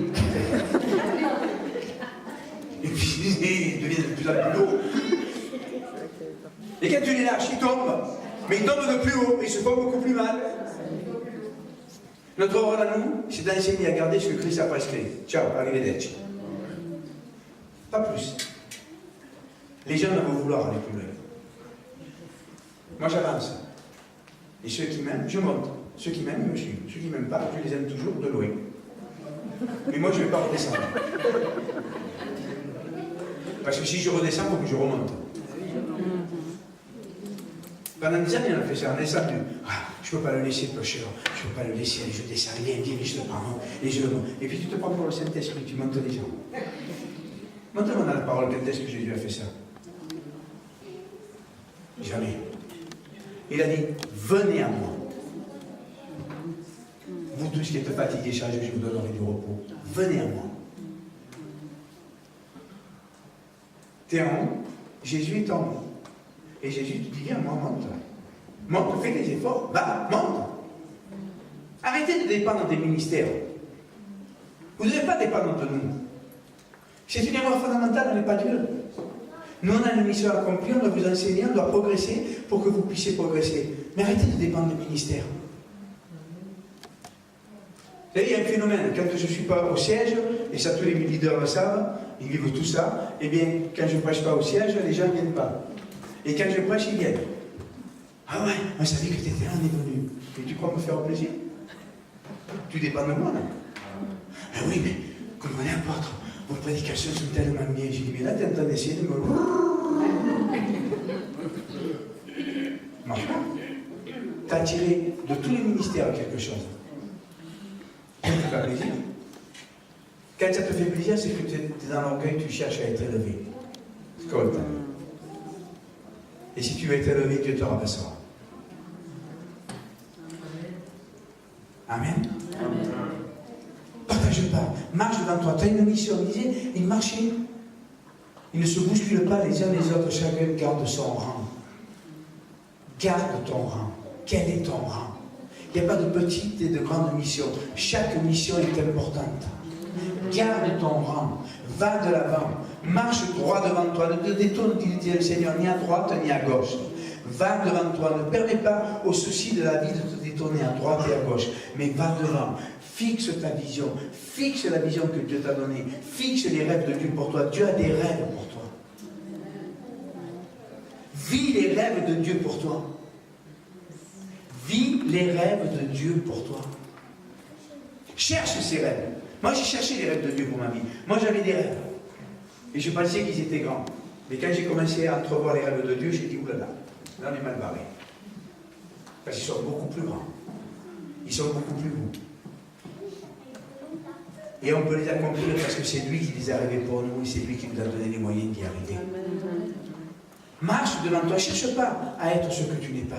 Et puis ils deviennent de plus en plus lourds. Et quand tu les lâches, ils tombent. Mais ils tombent de plus haut, et ils se font beaucoup plus mal. Notre rôle à nous, c'est d'enseigner à garder ce que Christ a prescrit. Ciao, arrivederci. Pas plus. Les gens vont vouloir aller plus loin. Moi, j'avance. Et ceux qui m'aiment, je monte. Ceux qui m'aiment, ils me suivent. Ceux qui ne m'aiment pas, je les aime toujours de loin. Mais moi, je ne vais pas redescendre. Parce que si je redescends, il faut que je remonte. Pendant des années, on a fait ça. On est descendu. Ah, je ne peux pas le laisser, pécheur. Je ne peux pas le laisser. Allez, je descends. Viens, je te prends. Et puis tu te prends pour le Saint-Esprit. Tu montes les gens. Montre-moi dans la parole, quand est-ce que Jésus a fait ça? Jamais. Il a dit, venez à moi. Vous tous qui êtes fatigués, chargés, je vous donnerai du repos. Venez à moi. Tu es en haut, Jésus est en haut. Et Jésus te dit, viens, moi, monte. Monte, fais des efforts, va, monte. Arrêtez de dépendre des ministères. Vous ne devez pas dépendre de nous. C'est une erreur fondamentale, on n'est pas Dieu. Nous, on a une mission à accomplir, on doit vous enseigner, on doit progresser pour que vous puissiez progresser. Mais arrêtez de dépendre des ministères. Vous savez, il y a un phénomène. Quand je ne suis pas au siège, et ça tous les leaders le savent, ils vivent tout ça, eh bien, quand je ne prêche pas au siège, les gens ne viennent pas. Et quand je prêche, ils viennent. Ah ouais, on savait que tu étais là, on est venu. Et tu crois me faire plaisir? Tu dépends de moi, là. Ah oui, mais comprenez, apôtre, vos prédications sont tellement bien. J'ai dit, mais là, tu es en train d'essayer de me... Marche pas. Tu as tiré de tous les ministères quelque chose. Ça te fait plaisir. Quand ça te fait plaisir, c'est que tu es dans l'orgueil, tu cherches à être élevé. C'est comme ça. Et si tu veux être élevé, Dieu te rabaissera. Amen. Amen. Partage pas. Marche devant toi. Tu as une mission. Il disait, il marchait. Il ne se bouscule pas les uns les autres. Chacun garde son rang. Garde ton rang. Quel est ton rang? Il n'y a pas de petite et de grande mission. Chaque mission est importante. Garde ton rang. Va de l'avant. Marche droit devant toi. Ne te détourne, dit le Seigneur, ni à droite ni à gauche. Va devant toi. Ne permets pas aux soucis de la vie de te détourner à droite et à gauche. Mais va devant. Fixe ta vision. Fixe la vision que Dieu t'a donnée. Fixe les rêves de Dieu pour toi. Dieu a des rêves pour toi. Vis les rêves de Dieu pour toi. Vis les rêves de Dieu pour toi. Cherche ces rêves. Moi, j'ai cherché les rêves de Dieu pour ma vie. Moi, j'avais des rêves. Et je pensais qu'ils étaient grands. Mais quand j'ai commencé à entrevoir les rêves de Dieu, j'ai dit, oulala, là, on est mal barré. Parce qu'ils sont beaucoup plus grands. Ils sont beaucoup plus beaux. Et on peut les accomplir parce que c'est lui qui les a rêvés pour nous et c'est lui qui nous a donné les moyens d'y arriver. Marche devant toi. Cherche pas à être ce que tu n'es pas.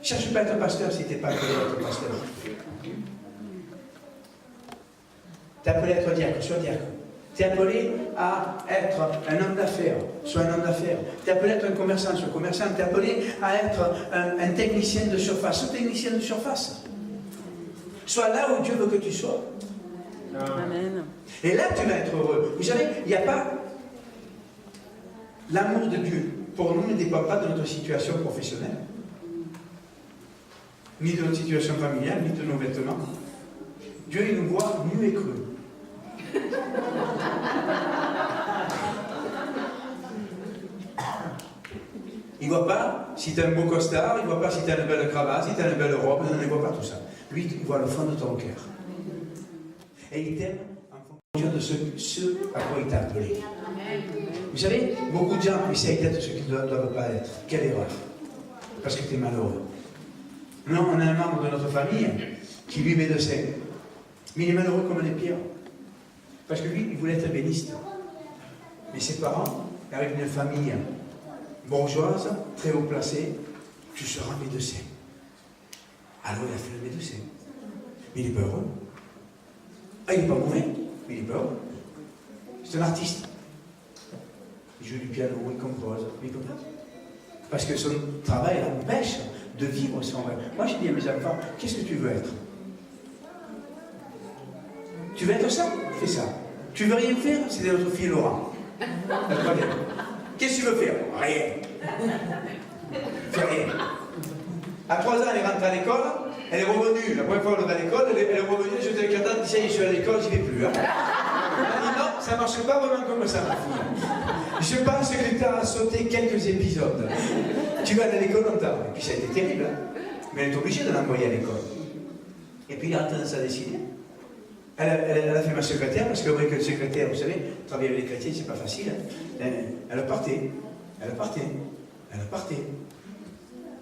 Cherche pas à être pasteur si tu n'es pas appelé à être pasteur. Tu es appelé à être diacre, sois diacre. Tu es appelé à être un homme d'affaires, sois un homme d'affaires. Tu es appelé à être un commerçant, sois commerçant. Tu es appelé à être un technicien de surface, sois technicien de surface. Sois là où Dieu veut que tu sois. Amen. Et là, tu vas être heureux. Vous savez, il n'y a pas... L'amour de Dieu, pour nous, ne dépend pas de notre situation professionnelle, ni de notre situation familiale, ni de nos vêtements. Dieu, il nous voit nus et crus. Il ne voit pas si tu as un beau costard, il ne voit pas si tu as une belle cravate, si tu as une belle robe, il ne voit pas tout ça. Lui, il voit le fond de ton cœur. Et il t'aime en fonction de ce à quoi il t'a appelé. Vous savez, beaucoup de gens essayent d'être ce qu'ils ne doivent pas être. Quelle erreur. Parce que tu es malheureux. Non, on a un membre de notre famille qui lui est médecin. Mais il est malheureux comme les pierres. Parce que lui, il voulait être ébéniste. Mais ses parents, avec une famille bourgeoise, très haut placée, tu seras médecin. Alors il a fait le médecin. Mais il est pas heureux. Ah, il n'est pas mauvais, mais il est pas heureux. C'est un artiste. Il joue du piano, il compose, mais il compose. Parce que son travail l'empêche de vivre son rêve. Moi, j'ai dit à mes enfants, qu'est-ce que tu veux être? Tu veux être ça? Fais ça. Tu veux rien faire? C'est notre fille Laura. Qu'est-ce que tu veux faire? Rien. Fais rien. À 3 ans, elle est rentrée à l'école, elle est revenue. La première fois qu'elle est à l'école, elle est revenue, je suis avec la tante, je suis à l'école, je n'y vais plus. Hein. Elle dit non, ça ne marche pas vraiment comme ça, ma fille. Je pense que tu as sauté quelques épisodes. Tu vas aller à l'école longtemps. Et puis ça a été terrible. Hein. Mais elle est obligée de l'envoyer à l'école. Et puis il a tendance à décider. Elle a fait ma secrétaire, parce que vrai que le secrétaire, vous savez, travailler avec les chrétiens, c'est pas facile. Hein. Elle partait.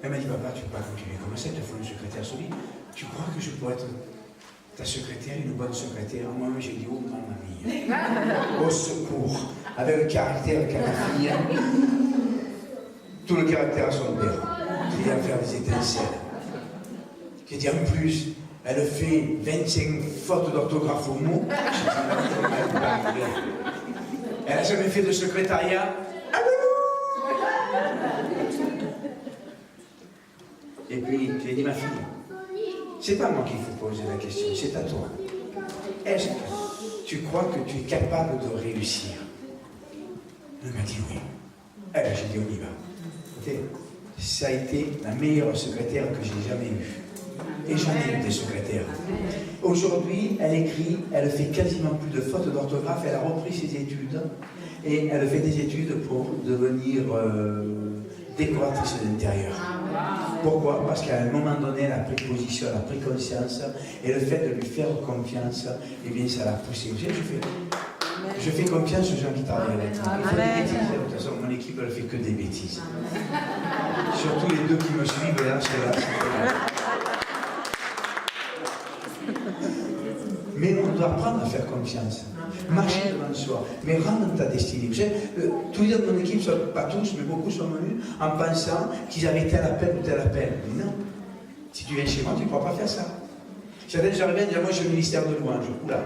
Elle m'a dit, papa, tu ne peux pas continuer comme ça, tu as fait une secrétaire solide. Tu crois que je pourrais être ta secrétaire, une bonne secrétaire? Moi, j'ai dit, oh, maman mia. Au secours. Avec le caractère qu'a ma fille, tout le caractère à son père. Qui vient faire des étincelles. Qui dit, en plus, elle fait 25 fautes d'orthographe au mot. Elle n'a jamais fait de secrétariat. Et puis, tu lui as dit, ma fille, c'est pas moi qu'il faut poser la question, c'est à toi. Est-ce que tu crois que tu es capable de réussir? Elle m'a dit oui. Alors j'ai dit, on y va. Écoutez, ça a été la meilleure secrétaire que j'ai jamais eue. Et j'en ai eu des secrétaires. Aujourd'hui, elle écrit, elle fait quasiment plus de fautes d'orthographe, elle a repris ses études, et elle fait des études pour devenir décoratrice d'intérieur. Pourquoi? Parce qu'à un moment donné, elle a pris position, elle a pris conscience, et le fait de lui faire confiance, eh bien, ça l'a poussé. Je fais confiance aux gens qui travaillent avec moi. Ils font des bêtises. De toute façon, mon équipe, elle ne fait que des bêtises. Surtout les deux qui me suivent, là, c'est là. Mais on doit apprendre à faire confiance. Marcher devant soi, mais rendre ta destinée. Tous les gens de mon équipe, pas tous, mais beaucoup sont venus en pensant qu'ils avaient tel appel ou tel appel. Mais non. Si tu viens chez moi, tu ne pourras pas faire ça. Certains j'arrive à dire, moi je suis au ministère de louange. Oula.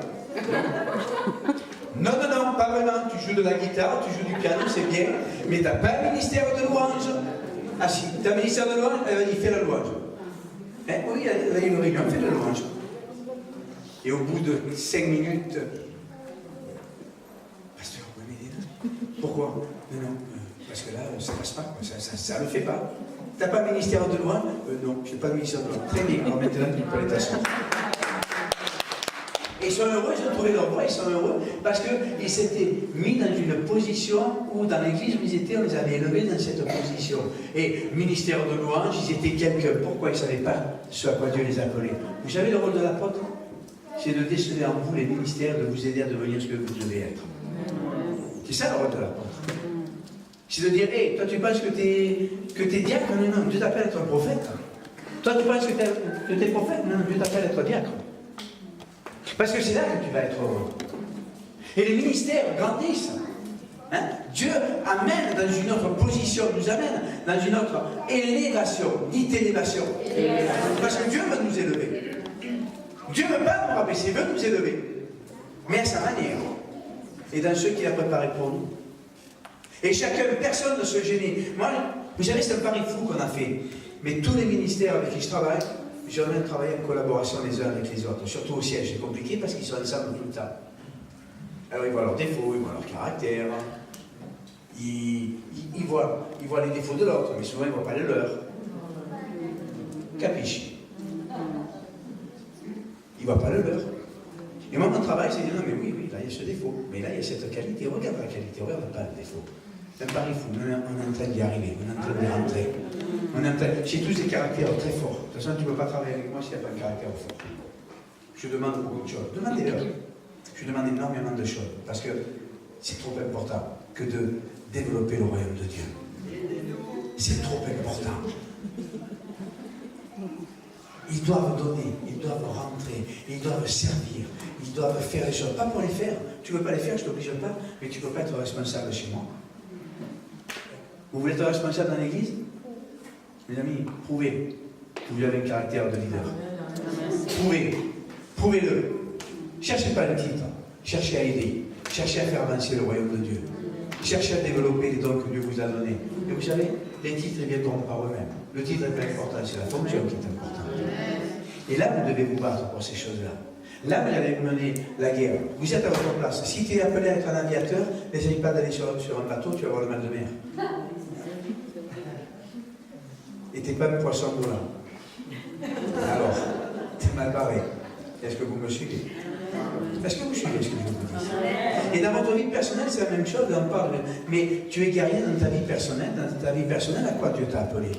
Non, pas vraiment. Tu joues de la guitare, tu joues du piano, c'est bien, mais tu n'as pas un ministère de louange. Ah si, tu as un ministère de louange, il fait la louange. Hein? Oui, il y a une réunion, il fait la louange. Et au bout de 5 minutes, pasteur, vous pouvez m'aider? Pourquoi? Non, parce que là, ça ne passe pas, ça ne le fait pas. Tu n'as pas de ministère de louange? Non, je n'ai pas de ministère de louange. Très bien, alors maintenant tu peux aller t'asseoir. Et ils sont heureux, ils ont trouvé leur voie, ils sont heureux, parce qu'ils s'étaient mis dans une position où, dans l'église où ils étaient, on les avait élevés dans cette position. Et ministère de louange, ils étaient quelques. Pourquoi ils ne savaient pas ce à quoi Dieu les appelait? Vous savez le rôle de l'apôtre? C'est de déceler en vous les ministères, de vous aider à devenir ce que vous devez être. C'est ça le rôle de l'apôtre. C'est de dire, hé, toi tu penses que tu es diacre? Non, Dieu t'appelle à être un prophète. Toi tu penses que tu es prophète? Non, Dieu t'appelle à être diacre. Parce que c'est là que tu vas être heureux. Et les ministères grandissent. Hein? Dieu amène dans une autre position, nous amène dans une autre élévation. Dites élévation. Parce que Dieu veut nous élever. Dieu ne veut pas nous rabaisser, il veut nous élever. Mais à sa manière. Et dans ceux qu'il a préparés pour nous. Et chacun, personne ne se gêner. Moi, vous savez, c'est un pari fou qu'on a fait. Mais tous les ministères avec qui je travaille, j'aimerais travailler en collaboration les uns avec les autres. Surtout au siège, c'est compliqué parce qu'ils sont ensemble tout le temps. Alors ils voient leurs défauts, ils voient leur caractère. Ils voient les défauts de l'autre, mais souvent ils ne voient pas les leurs. Capiche? Ils ne voient pas le leur. Et moi, mon travail, c'est de dire, non, mais oui, là, il y a ce défaut. Mais là, il y a cette qualité. Regarde la qualité, regarde pas le défaut. C'est un pari fou. On est en train d'y arriver. On est en train d'y rentrer. J'ai tous des caractères très forts. De toute façon, tu ne peux pas travailler avec moi s'il n'y a pas de caractère fort. Je demande beaucoup de choses. Demandez-leur. Je demande énormément de choses. Parce que c'est trop important que de développer le royaume de Dieu. C'est trop important. Ils doivent donner, ils doivent rentrer, ils doivent servir, ils doivent faire les choses. Pas pour les faire. Tu ne veux pas les faire, je ne t'oblige pas, mais tu ne peux pas être responsable chez moi. Vous voulez être responsable dans l'église? Mes amis, prouvez que vous avez un caractère de leader. Prouvez-le. Cherchez pas le titre, cherchez à aider, cherchez à faire avancer le royaume de Dieu. Cherchez à développer les dons que Dieu vous a donnés. Et vous savez, les titres viendront par eux-mêmes. Le titre n'est pas important, c'est la fonction qui est importante. Et là, vous devez vous battre pour ces choses-là. Là, vous allez mener la guerre. Vous êtes à votre place. Si tu es appelé à être un aviateur, n'essaye pas d'aller sur un bateau, tu vas avoir le mal de mer. Et tu n'es pas un poisson volant. Alors, tu es mal barré. Est-ce que vous me suivez? Est-ce que vous suivez ce que je vous dis? Et dans votre vie personnelle, c'est la même chose, on parle. Mais tu es guerrier dans ta vie personnelle. Dans ta vie personnelle, à quoi Dieu t'a appelé?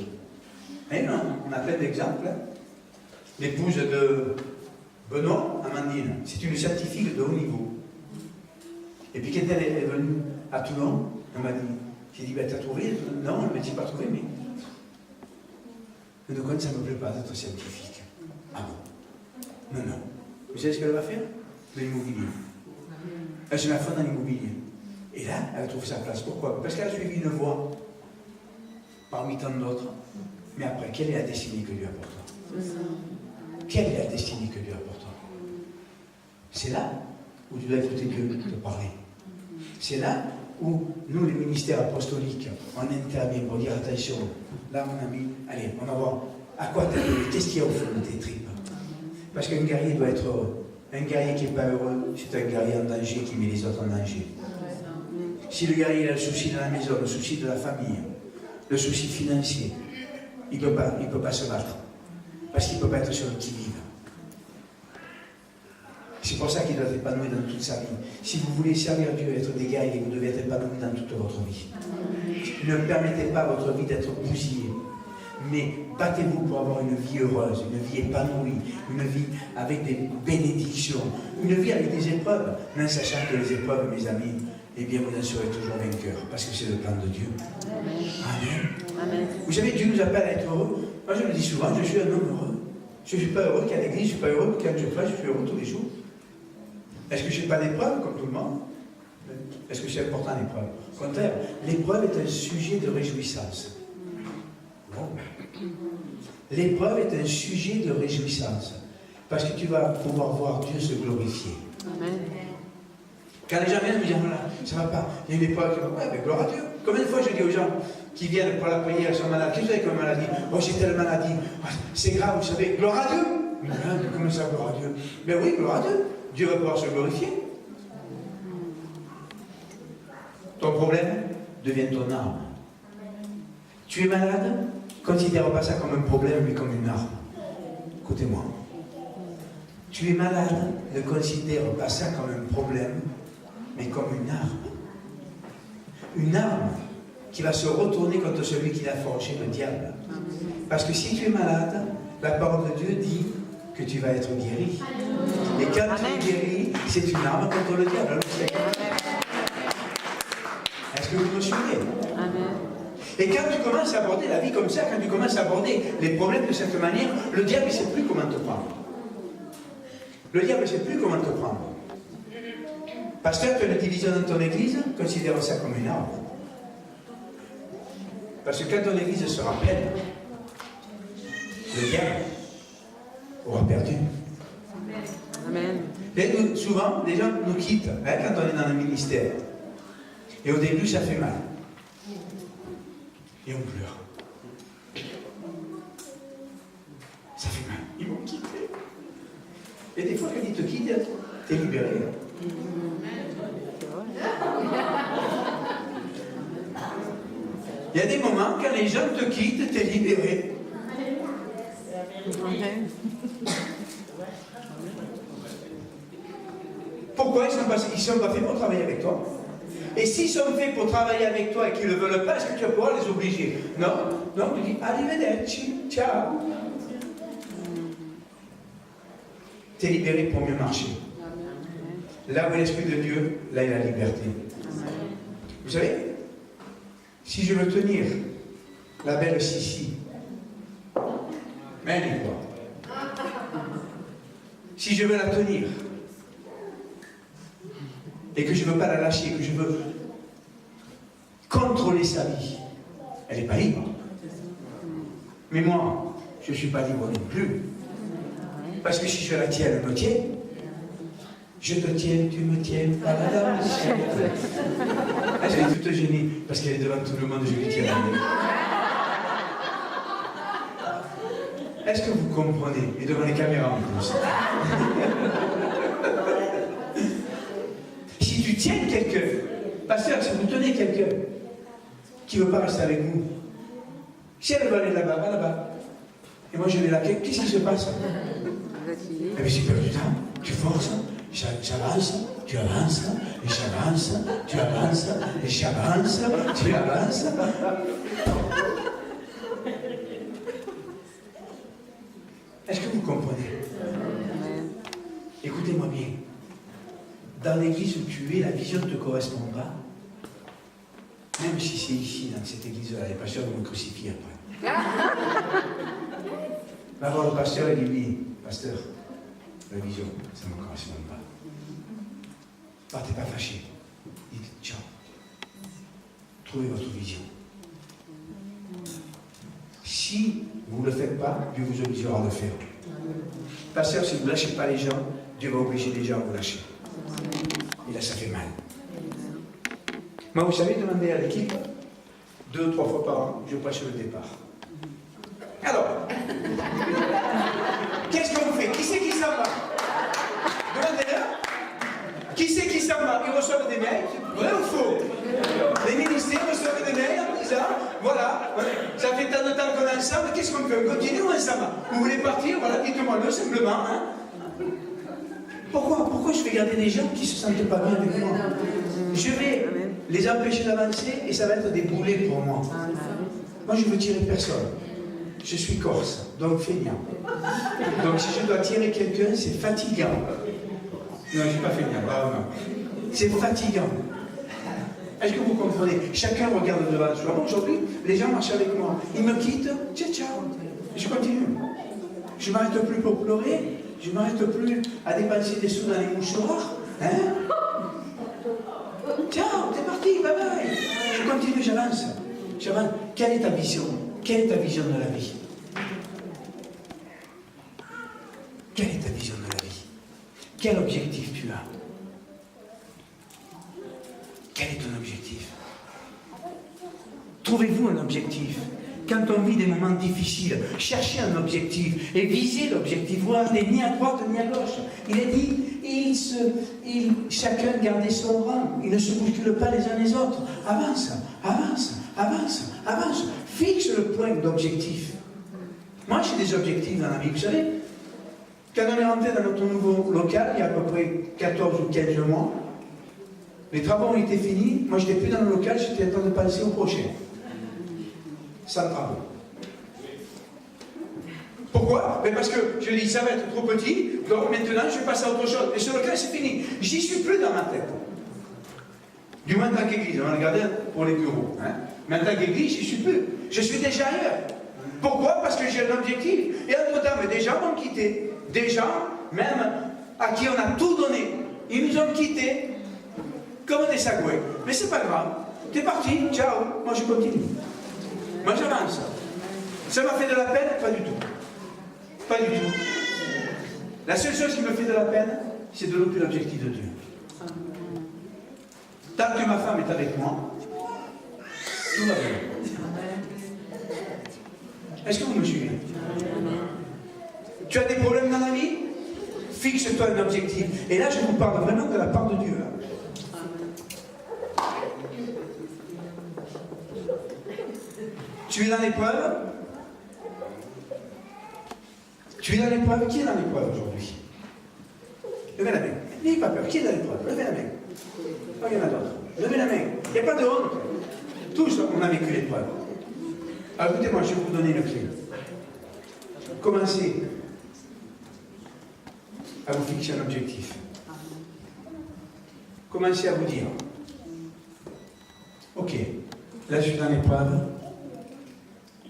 Eh non, on a plein d'exemples. L'épouse de Benoît, Amandine, c'est une scientifique de haut niveau. Et puis quand elle est venue à Toulon, elle m'a dit, j'ai dit, ben, t'as trouvé? Non, elle ne m'a dit pas trouvé, mais de quoi ça ne me plaît pas d'être scientifique. Ah bon? Non. Vous savez ce qu'elle va faire? De l'immobilier. Elle se met à fond dans l'immobilier. Et là, elle trouve sa place. Pourquoi? Parce qu'elle a suivi une voie parmi tant d'autres. Mais après, quelle est la destinée que Dieu a pour toi? Quelle est la destinée que Dieu a pour toi? C'est là où tu dois écouter Dieu te parler. C'est là où nous, les ministères apostoliques, on intervient pour dire attention, là mon ami, allez, on va voir à quoi t'as donné, qu'est-ce qu'il y a au fond de tes tripes. Parce qu'un guerrier doit être heureux. Un guerrier qui n'est pas heureux, c'est un guerrier en danger qui met les autres en danger. Si le guerrier a le souci de la maison, le souci de la famille, le souci financier, il ne peut pas se battre. Parce qu'il ne peut pas être sur le qui-vive. C'est pour ça qu'il doit être épanoui dans toute sa vie. Si vous voulez servir Dieu et être des guerriers, vous devez être épanoui dans toute votre vie. Ne permettez pas à votre vie d'être bousillée. Mais battez-vous pour avoir une vie heureuse, une vie épanouie, une vie avec des bénédictions, une vie avec des épreuves, mais en sachant que les épreuves, mes amis, eh bien vous en serez toujours vainqueurs, parce que c'est le plan de Dieu. Amen. Amen. Vous savez, Dieu nous appelle à être heureux. Moi je le dis souvent, je suis un homme heureux. Je ne suis pas heureux qu'à l'église, je ne suis pas heureux quand je prie, je suis heureux tous les jours. Est-ce que je n'ai pas d'épreuve comme tout le monde? Est-ce que c'est important l'épreuve? Au contraire, l'épreuve est un sujet de réjouissance. Bon. L'épreuve est un sujet de réjouissance. Parce que tu vas pouvoir voir Dieu se glorifier. Amen. Quand les gens viennent me dire, voilà, ça ne va pas, il y a une épreuve, ouais, mais gloire à Dieu. Combien de fois je dis aux gens qui viennent pour la prière, ils sont malades, qu'est-ce que vous avez comme maladie? Oh, j'ai telle maladie, oh, c'est grave, vous savez, gloire à Dieu. Mais comment ça, gloire à Dieu? Ben oui, gloire à Dieu. Dieu va pouvoir se glorifier. Ton problème devient ton arme. Tu es malade? Considère pas ça comme un problème, mais comme une arme. Écoutez-moi. Tu es malade, ne considère pas ça comme un problème, mais comme une arme. Une arme qui va se retourner contre celui qui l'a forgé, le diable. Parce que si tu es malade, la parole de Dieu dit que tu vas être guéri. Et quand tu es guéri, c'est une arme contre le diable. Est-ce que vous me suivez? Amen. Et quand tu commences à aborder la vie comme ça, quand tu commences à aborder les problèmes de cette manière, le diable ne sait plus comment te prendre. Le diable ne sait plus comment te prendre. Pasteur, tu as une division dans ton église, considère ça comme une arme. Parce que quand ton église sera pleine, le diable aura perdu. Amen. Et nous, souvent, les gens nous quittent quand on est dans le ministère. Et au début, ça fait mal. Et on pleure. Ça fait mal. Ils m'ont quitté. Et des fois, quand ils te quittent, tu es libéré. Il y a des moments, quand les gens te quittent, tu es libéré. Pourquoi ils ne sont pas faits pour travailler avec toi? Et s'ils sont faits pour travailler avec toi et qu'ils ne le veulent pas, est-ce que tu vas pouvoir les obliger? Non, non, tu dis arrivederci, ciao. Tu es libéré pour mieux marcher. Là où est l'Esprit de Dieu, là il y a la liberté. Vous savez, si je veux tenir la belle Sissi, mais elle est quoi? Si je veux la tenir, et que je ne veux pas la lâcher, que je veux contrôler sa vie, elle n'est pas libre. Mais moi, je ne suis pas libre non plus. Parce que si je la tiens, elle me tient. Je te tiens, tu me tiens, pas la dame. Elle est toute gênée, parce qu'elle est devant tout le monde, je lui tiens la main. Est-ce que vous comprenez? Et devant les caméras en plus. Si tu tiens quelqu'un, pasteur, si vous tenez quelqu'un qui ne veut pas rester avec vous, si elle veut aller là-bas, va là-bas. Et moi je vais là, qu'est-ce qui se passe? Eh bien, j'ai perdu du temps, tu forces, j'avance, tu avances, et j'avance, tu avances, et j'avance, tu avances. Est-ce que vous comprenez? Écoutez-moi bien. Dans l'église où tu es, la vision ne te correspond pas. Même si c'est ici, dans cette église-là, les pasteurs vont me crucifier après. Va voir le pasteur et lui dit, pasteur, la vision, ça ne me correspond pas. Partez pas fâché. Dites, ciao. Trouvez votre vision. Si vous ne le faites pas, Dieu vous obligera à le faire. Pasteur, si vous ne lâchez pas les gens, Dieu va obliger les gens à vous lâcher. Et là, ça fait mal. Moi, vous savez, demandez à l'équipe, 2 ou 3 fois par an, je passe sur le départ. Alors, qu'est-ce qu'on fait? Qui c'est qui s'en va? Demandez-leur. Qui c'est qui s'en va? Ils reçoivent des mails. Vrai ou faux? Les ministères reçoivent des mails en disant, voilà, ça fait tant de temps qu'on est ensemble, qu'est-ce qu'on fait? On continue ou ensemble? Vous voulez partir? Voilà, dites-moi-le simplement. Hein? Pourquoi? pourquoi je vais garder des gens qui ne se sentent pas bien avec moi? Je vais les empêcher d'avancer et ça va être des boulets pour moi. Moi, je ne veux tirer personne. Je suis corse, donc feignant. Donc si je dois tirer quelqu'un, c'est fatigant. Non, je ne suis pas feignant, vraiment. C'est fatigant. Est-ce que vous comprenez? Chacun regarde devant soi. Bon, aujourd'hui, les gens marchent avec moi. Ils me quittent, ciao, ciao. Je continue. Je ne m'arrête plus pour pleurer. Je ne m'arrête plus à dépenser des sous dans les mouchoirs. Hein? Ciao, t'es parti, bye bye. Je continue, j'avance. J'avance. Quelle est ta vision? Quelle est ta vision de la vie? Quelle est ta vision de la vie? Quel objectif tu as? Quel est ton objectif? Trouvez-vous un objectif. Quand on vit des moments difficiles, cherchez un objectif et visez l'objectif. Vous n'allez ni à droite ni à gauche. Il est dit, chacun gardait son rang. Il ne se bouscule pas les uns les autres. Avance, avance, avance, avance. Fixe le point d'objectif. Moi, j'ai des objectifs dans la vie. Vous savez, quand on est rentré dans notre nouveau local, il y a à peu près 14 ou 15 mois, les travaux ont été finis. Moi, je n'étais plus dans le local, j'étais en train de penser au prochain. Sans travaux. Pourquoi? Parce que je dis, ça va être trop petit, donc maintenant je passe à autre chose. Et ce local, c'est fini. J'y suis plus dans ma tête. Du moins en tant qu'église, on va regarder pour les bureaux. Hein. Mais en tant qu'église, j'y suis plus. Je suis déjà ailleurs. Pourquoi? Parce que j'ai un objectif. Et entre-temps, des gens m'ont quitté. Des gens, même à qui on a tout donné. Ils nous ont quittés comme des sagouins. Mais c'est pas grave. T'es parti, ciao. Moi, je continue. Moi, j'avance. Ça m'a fait de la peine? Pas du tout. Pas du tout. La seule chose qui me fait de la peine, c'est de louper l'objectif de Dieu. Tant que ma femme est avec moi, tout va bien. Est-ce que vous me suivez? Tu as des problèmes dans la vie? Fixe-toi un objectif. Et là, je vous parle vraiment de la part de Dieu. Tu es dans l'épreuve? Tu es dans l'épreuve? Qui est dans l'épreuve aujourd'hui? Levez la main. N'ayez pas peur. Qui est dans l'épreuve? Levez la main. Oh, il y en a d'autres. Levez la main. Il n'y a pas de honte. Tous, on a vécu l'épreuve. Alors écoutez-moi, je vais vous donner une clé. Commencez à vous fixer un objectif. Commencez à vous dire, ok, là je suis dans l'épreuve,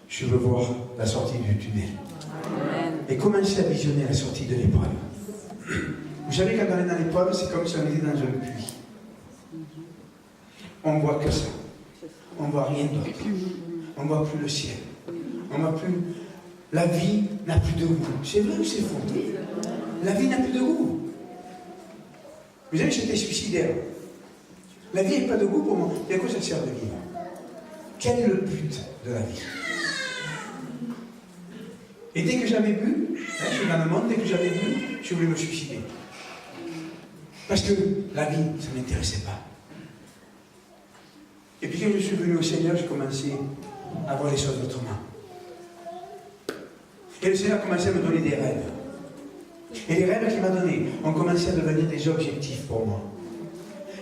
je veux voir la sortie du tunnel. Amen. Et commencez à visionner la sortie de l'épreuve. Vous savez, quand on est dans l'épreuve, c'est comme si on était dans un puits. On ne voit que ça. On ne voit rien d'autre. On ne voit plus le ciel. On ne voit plus... La vie n'a plus de goût. C'est vrai ou c'est faux? La vie n'a plus de goût. Vous savez, j'étais suicidaire. La vie n'a pas de goût pour moi. Et à quoi ça sert de vivre? Quel est le but de la vie? Et dès que j'avais bu, je suis dans le monde, dès que j'avais bu, je voulais me suicider. Parce que la vie, ça ne m'intéressait pas. Et puis quand je suis venu au Seigneur, j'ai commencé à voir les choses autrement. Et le Seigneur a commencé à me donner des rêves. Et les rêves qu'il m'a donnés ont commencé à devenir des objectifs pour moi.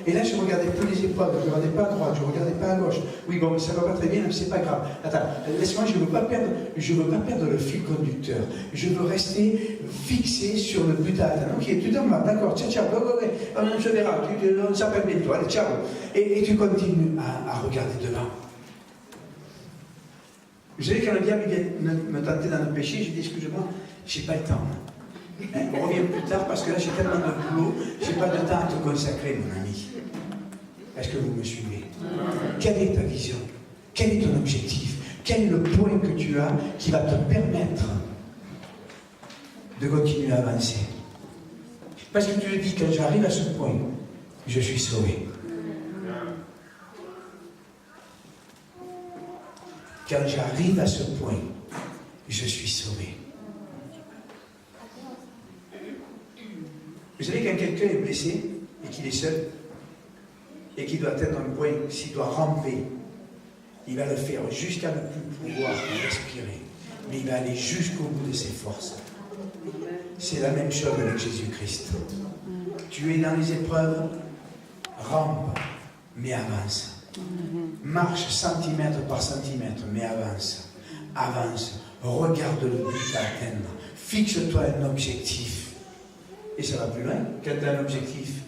Et là, je ne regardais plus les épreuves, je ne regardais pas à droite, je ne regardais pas à gauche. Oui, bon, ça ne va pas très bien, mais ce n'est pas grave. Attends, laisse-moi, je ne veux pas perdre le fil conducteur. Je veux rester fixé sur le but à atteindre. Ok, tu t'en vas, d'accord, ciao, ciao, on se verra, on s'appelle bientôt, allez, ciao. Et tu continues à regarder devant. Vous savez, quand le diable vient me tenter dans le péché, je dis, excusez-moi, je n'ai pas le temps. Hein, on revient plus tard parce que là, j'ai tellement de boulot, je n'ai pas de temps à te consacrer, mon ami. Est-ce que vous me suivez? Quelle est ta vision? Quel est ton objectif? Quel est le point que tu as qui va te permettre de continuer à avancer? Parce que tu te dis, quand j'arrive à ce point, je suis sauvé. Quand j'arrive à ce point, je suis sauvé. Vous savez, quand quelqu'un est blessé et qu'il est seul, et qu'il doit atteindre un point, s'il doit ramper, il va le faire jusqu'à ne plus pouvoir respirer. Mais il va aller jusqu'au bout de ses forces. C'est la même chose avec Jésus-Christ. Tu es dans les épreuves, rampe, mais avance. Marche centimètre par centimètre, mais avance. Avance. Regarde le but à atteindre. Fixe-toi un objectif. Et ça va plus loin. Quand tu as un objectif,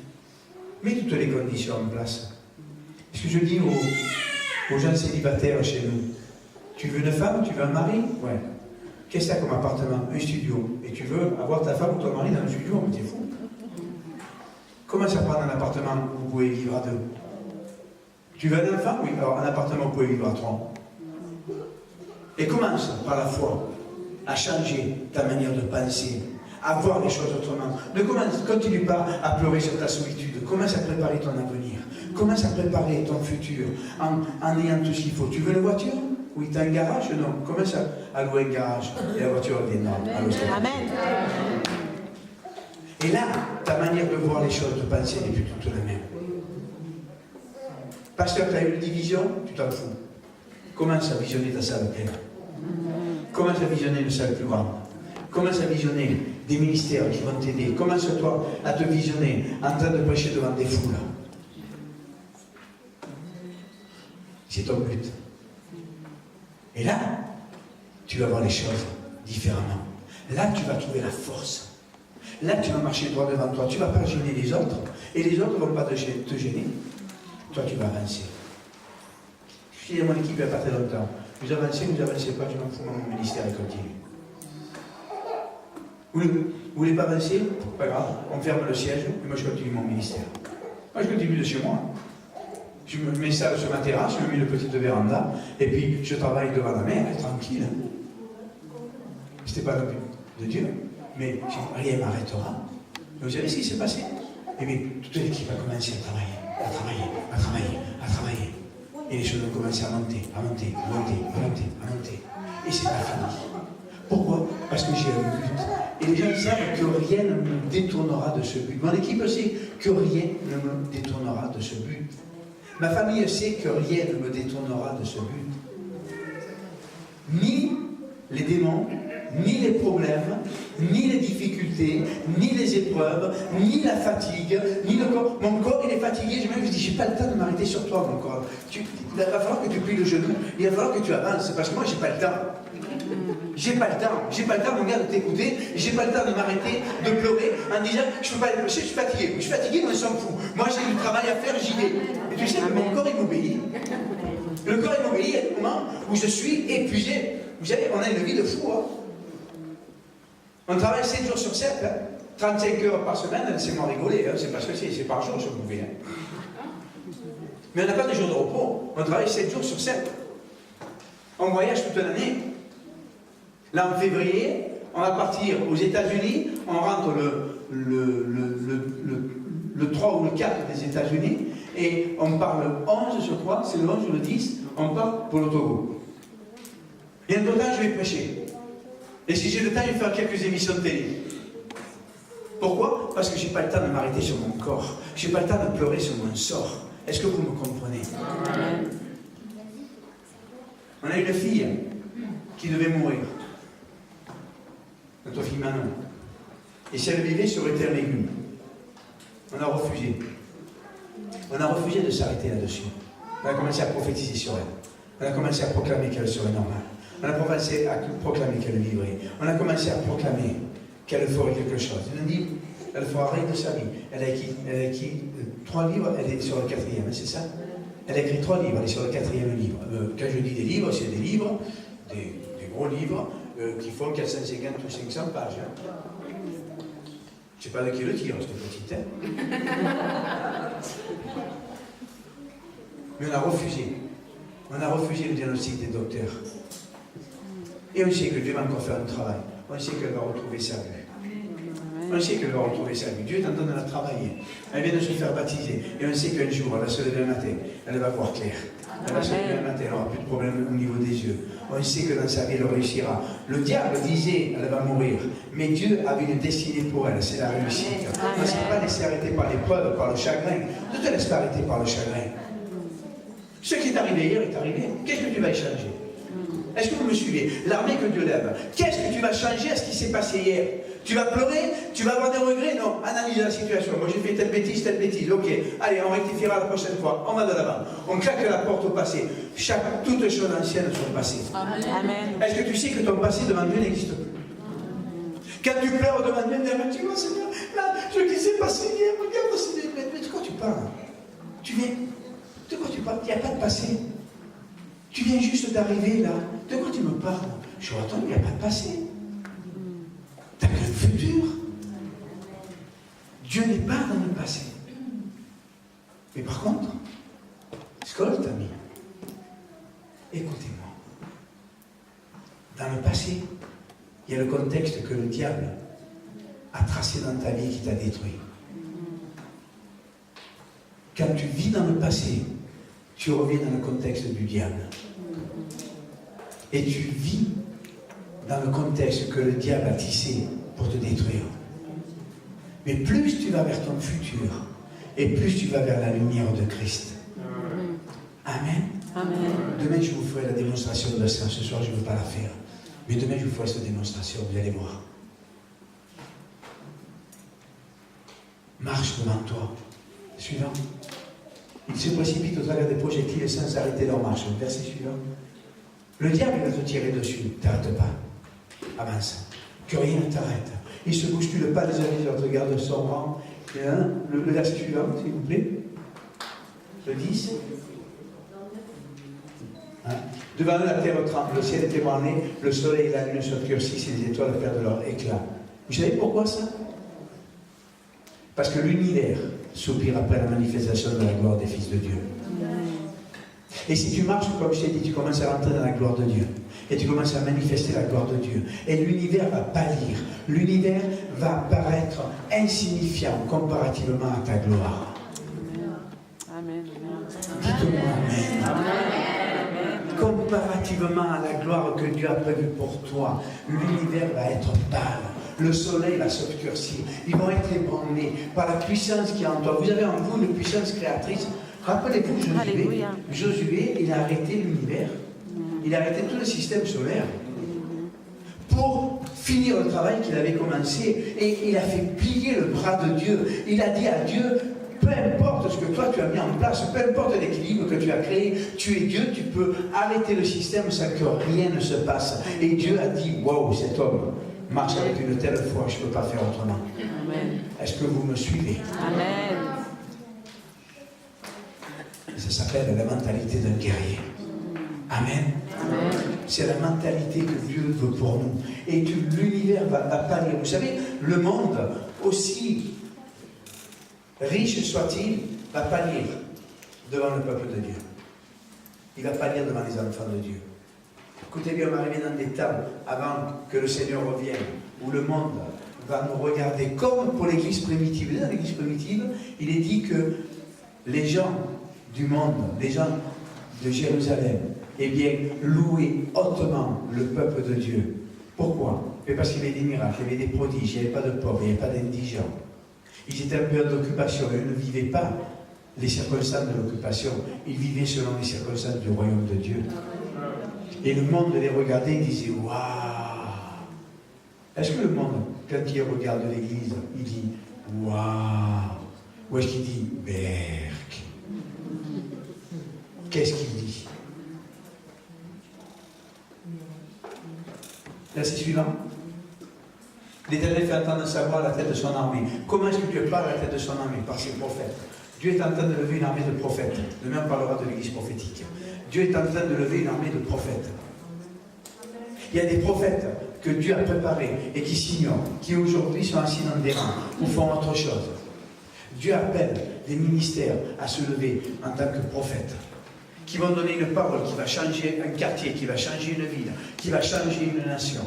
mets toutes les conditions en place. Ce que je dis aux gens célibataires chez nous, tu veux une femme, tu veux un mari? Ouais. Qu'est-ce que tu as comme appartement? Un studio. Et tu veux avoir ta femme ou ton mari dans un studio? Mais t'es fou. Comment ça prend un appartement où vous pouvez vivre à deux? Tu veux un enfant? Oui. Alors un appartement où vous pouvez vivre à trois. Et commence par la foi à changer ta manière de penser, à voir les choses autrement. Ne continue pas à pleurer sur ta solitude. Commence à préparer ton avenir. Commence à préparer ton futur en ayant tout ce qu'il faut. Tu veux une voiture? Oui, tu as un garage? Non. Commence à louer un garage. Et la voiture est énorme. Amen. Et là, ta manière de voir les choses, de penser n'est plus toute la même. Parce que tu as une division, tu t'en fous. Commence à visionner ta salle pleine. Commence à visionner une salle plus grande. Commence à visionner des ministères qui vont t'aider. Commence-toi à te visionner en train de prêcher devant des foules. C'est ton but. Et là, tu vas voir les choses différemment. Là, tu vas trouver la force. Là, tu vas marcher droit devant toi. Tu ne vas pas gêner les autres. Et les autres ne vont pas te gêner. Toi, tu vas avancer. Je suis dans mon équipe il n'y a pas très longtemps. Vous avancez pas, je m'en fous, mon ministère est continu. Vous voulez pas avancer? Pas grave, on ferme le siège et moi je continue mon ministère. Moi je continue de chez moi. Je m'installe sur ma terrasse, je me mets une petite véranda et puis je travaille devant la mer, tranquille. C'était pas le but de Dieu, mais rien m'arrêtera. Vous savez ce qui s'est passé? Et bien, toute l'équipe a commencé à travailler. Et les choses ont commencé à monter. Et c'est pas fini. Pourquoi? Parce que j'ai un but. Et les gens savent que rien ne me détournera de ce but. Mon équipe sait que rien ne me détournera de ce but. Ma famille sait que rien ne me détournera de ce but. Ni les démons, ni les problèmes, ni les difficultés, ni les épreuves, ni la fatigue, ni le corps. Mon corps, il est fatigué. Je dis, j'ai pas le temps de m'arrêter sur toi, mon corps. Il va falloir que tu plies le genou. Il va falloir que tu avances. Parce que moi, j'ai pas le temps. J'ai pas le temps, mon gars, de t'écouter. J'ai pas le temps de m'arrêter, de pleurer, en disant, je suis fatigué. Je suis fatigué, mais on s'en fout. Moi, j'ai du travail à faire, j'y vais. Et tu sais, mon corps, il m'obéit. Le corps, il m'obéit à un moment où je suis épuisé. Vous savez, on a une vie de fou, hein. On travaille 7 jours sur 7, hein. 35 heures par semaine, c'est moins rigolé, hein. C'est parce que c'est par jour, je pouvais. Hein. Mais on n'a pas de jours de repos. On travaille 7 jours sur 7. On voyage toute l'année. Là, en février, on va partir aux États-Unis. On rentre le 3 ou le 4 des États-Unis. Et on part le 11, je crois, c'est le 11 ou le 10, on part pour le Togo. Et en tout temps, je vais prêcher. Et si j'ai le temps, je vais faire quelques émissions de télé. Pourquoi? Parce que je n'ai pas le temps de m'arrêter sur mon corps. Je n'ai pas le temps de pleurer sur mon sort. Est-ce que vous me comprenez? On a une fille qui devait mourir. Notre fille Manon. Et si elle vivait, ça aurait été un légume. On a refusé. On a refusé de s'arrêter là-dessus. On a commencé à prophétiser sur elle. On a commencé à proclamer qu'elle serait normale. On a commencé à proclamer qu'elle vivrait. On a commencé à proclamer qu'elle ferait quelque chose. Elle a dit, elle fera rien de sa vie. Elle a écrit 3 livres, elle est sur le 4e, c'est ça? Elle a écrit 3 livres, elle est sur le 4e livre. Quand je dis des livres, c'est des livres, des gros livres, qui font 450 ou 500 pages. Hein. Je ne sais pas de qui le tire, cette petite. Hein. Mais on a refusé. On a refusé le diagnostic des docteurs. Et on sait que Dieu va encore faire un travail. On sait qu'elle va retrouver sa vue. On sait qu'elle va retrouver sa vue. Dieu est en train de la travailler. Elle vient de se faire baptiser. Et on sait qu'un jour, elle va se lever le matin. Elle va voir clair. Elle va se lever le matin. Elle n'aura plus de problème au niveau des yeux. On sait que dans sa vie, elle réussira. Le diable disait, elle va mourir. Mais Dieu avait une destinée pour elle. C'est la réussite. On ne s'est pas laissé arrêter par l'épreuve, par le chagrin. Ne te laisse pas arrêter par le chagrin. Ce qui est arrivé hier est arrivé. Qu'est-ce que tu vas échanger? Est-ce que vous me suivez? L'armée que Dieu lève. Qu'est-ce que tu vas changer à ce qui s'est passé hier? Tu vas pleurer, tu vas avoir des regrets. Non, analyse la situation. Moi j'ai fait telle bêtise. Ok, allez, on rectifiera la prochaine fois. On va de l'avant. On claque la porte au passé. Toutes les choses anciennes sont passées. Amen. Est-ce que tu sais que ton passé devant Dieu n'existe plus? Quand tu pleures devant Dieu, tu vois, Seigneur, là, ce qui s'est passé hier, regarde, Seigneur, mais de quoi tu parles? Tu viens, de quoi tu parles? Il n'y a pas de passé. Tu viens juste d'arriver là. De quoi tu me parles? Je suis attends, il n'y a pas de passé. Tu n'as que le futur. Dieu n'est pas dans le passé. Mais par contre, Skolt, ami, écoutez-moi. Dans le passé, il y a le contexte que le diable a tracé dans ta vie qui t'a détruit. Quand tu vis dans le passé, tu reviens dans le contexte du diable. Et tu vis dans le contexte que le diable a tissé pour te détruire. Mais plus tu vas vers ton futur, et plus tu vas vers la lumière de Christ. Amen. Amen. Demain, je vous ferai la démonstration de ça. Ce soir, je ne veux pas la faire. Mais demain, je vous ferai cette démonstration. Vous allez voir. Marche devant toi. Suivant. Ils se précipitent au travers des projectiles sans arrêter leur marche. Verset suivant. Le diable va te tirer dessus. T'arrête pas. Avance. Que rien ne t'arrête. Il se bouscule pas les uns les autres. Regarde son rang. Le verset suivant, s'il vous plaît. Le 10. Hein? Devant eux, la terre tremble, le ciel est ébranlé, le soleil et la lune s'obscurcissent et les étoiles perdent leur éclat. Vous savez pourquoi ça? Parce que l'univers soupire après la manifestation de la gloire des fils de Dieu. Et si tu marches, comme je t'ai dit, tu commences à rentrer dans la gloire de Dieu. Et tu commences à manifester la gloire de Dieu. Et l'univers va pâlir. L'univers va paraître insignifiant comparativement à ta gloire. Amen. Dites-moi Amen. Comparativement à la gloire que Dieu a prévue pour toi, l'univers va être pâle. Le soleil va s'obscurcir. Ils vont être ébranlés par la puissance qui est en toi. Vous avez en vous une puissance créatrice. Rappelez-vous Josué, il a arrêté l'univers. Il a arrêté tout le système solaire pour finir le travail qu'il avait commencé. Et il a fait plier le bras de Dieu. Il a dit à Dieu, peu importe ce que toi tu as mis en place, peu importe l'équilibre que tu as créé, tu es Dieu, tu peux arrêter le système sans que rien ne se passe. Et Dieu a dit, wow, cet homme marche avec une telle foi, je ne peux pas faire autrement. Amen. Est-ce que vous me suivez? Amen. Ça s'appelle la mentalité d'un guerrier. Amen. Amen. C'est la mentalité que Dieu veut pour nous. Et l'univers va pâlir. Vous savez, le monde, aussi riche soit-il, va pâlir devant le peuple de Dieu. Il va pâlir devant les enfants de Dieu. Écoutez bien, on va arriver dans des temps, avant que le Seigneur revienne, où le monde va nous regarder comme pour l'Église primitive. Dans l'Église primitive, il est dit que les gens du monde, les gens de Jérusalem, eh bien, louaient hautement le peuple de Dieu. Pourquoi? Parce qu'il y avait des miracles, il y avait des prodiges, il n'y avait pas de pauvres, il n'y avait pas d'indigents. Ils étaient en période d'occupation, ils ne vivaient pas les circonstances de l'occupation, ils vivaient selon les circonstances du royaume de Dieu. Et le monde les regardait et disait, waouh! Est-ce que le monde, quand il regarde l'Église, il dit, waouh! Ou est-ce qu'il dit, berk? Qu'est-ce qu'il dit? Verset suivant. L'Éternel fait entendre sa voix à la tête de son armée. Comment est-ce que Dieu parle à la tête de son armée? Par ses prophètes. Dieu est en train de lever une armée de prophètes. Demain, on parlera de l'Église prophétique. Dieu est en train de lever une armée de prophètes. Il y a des prophètes que Dieu a préparés et qui s'ignorent, qui aujourd'hui sont assis dans des rangs ou font autre chose. Dieu appelle des ministères à se lever en tant que prophètes, qui vont donner une parole qui va changer un quartier, qui va changer une ville, qui va changer une nation.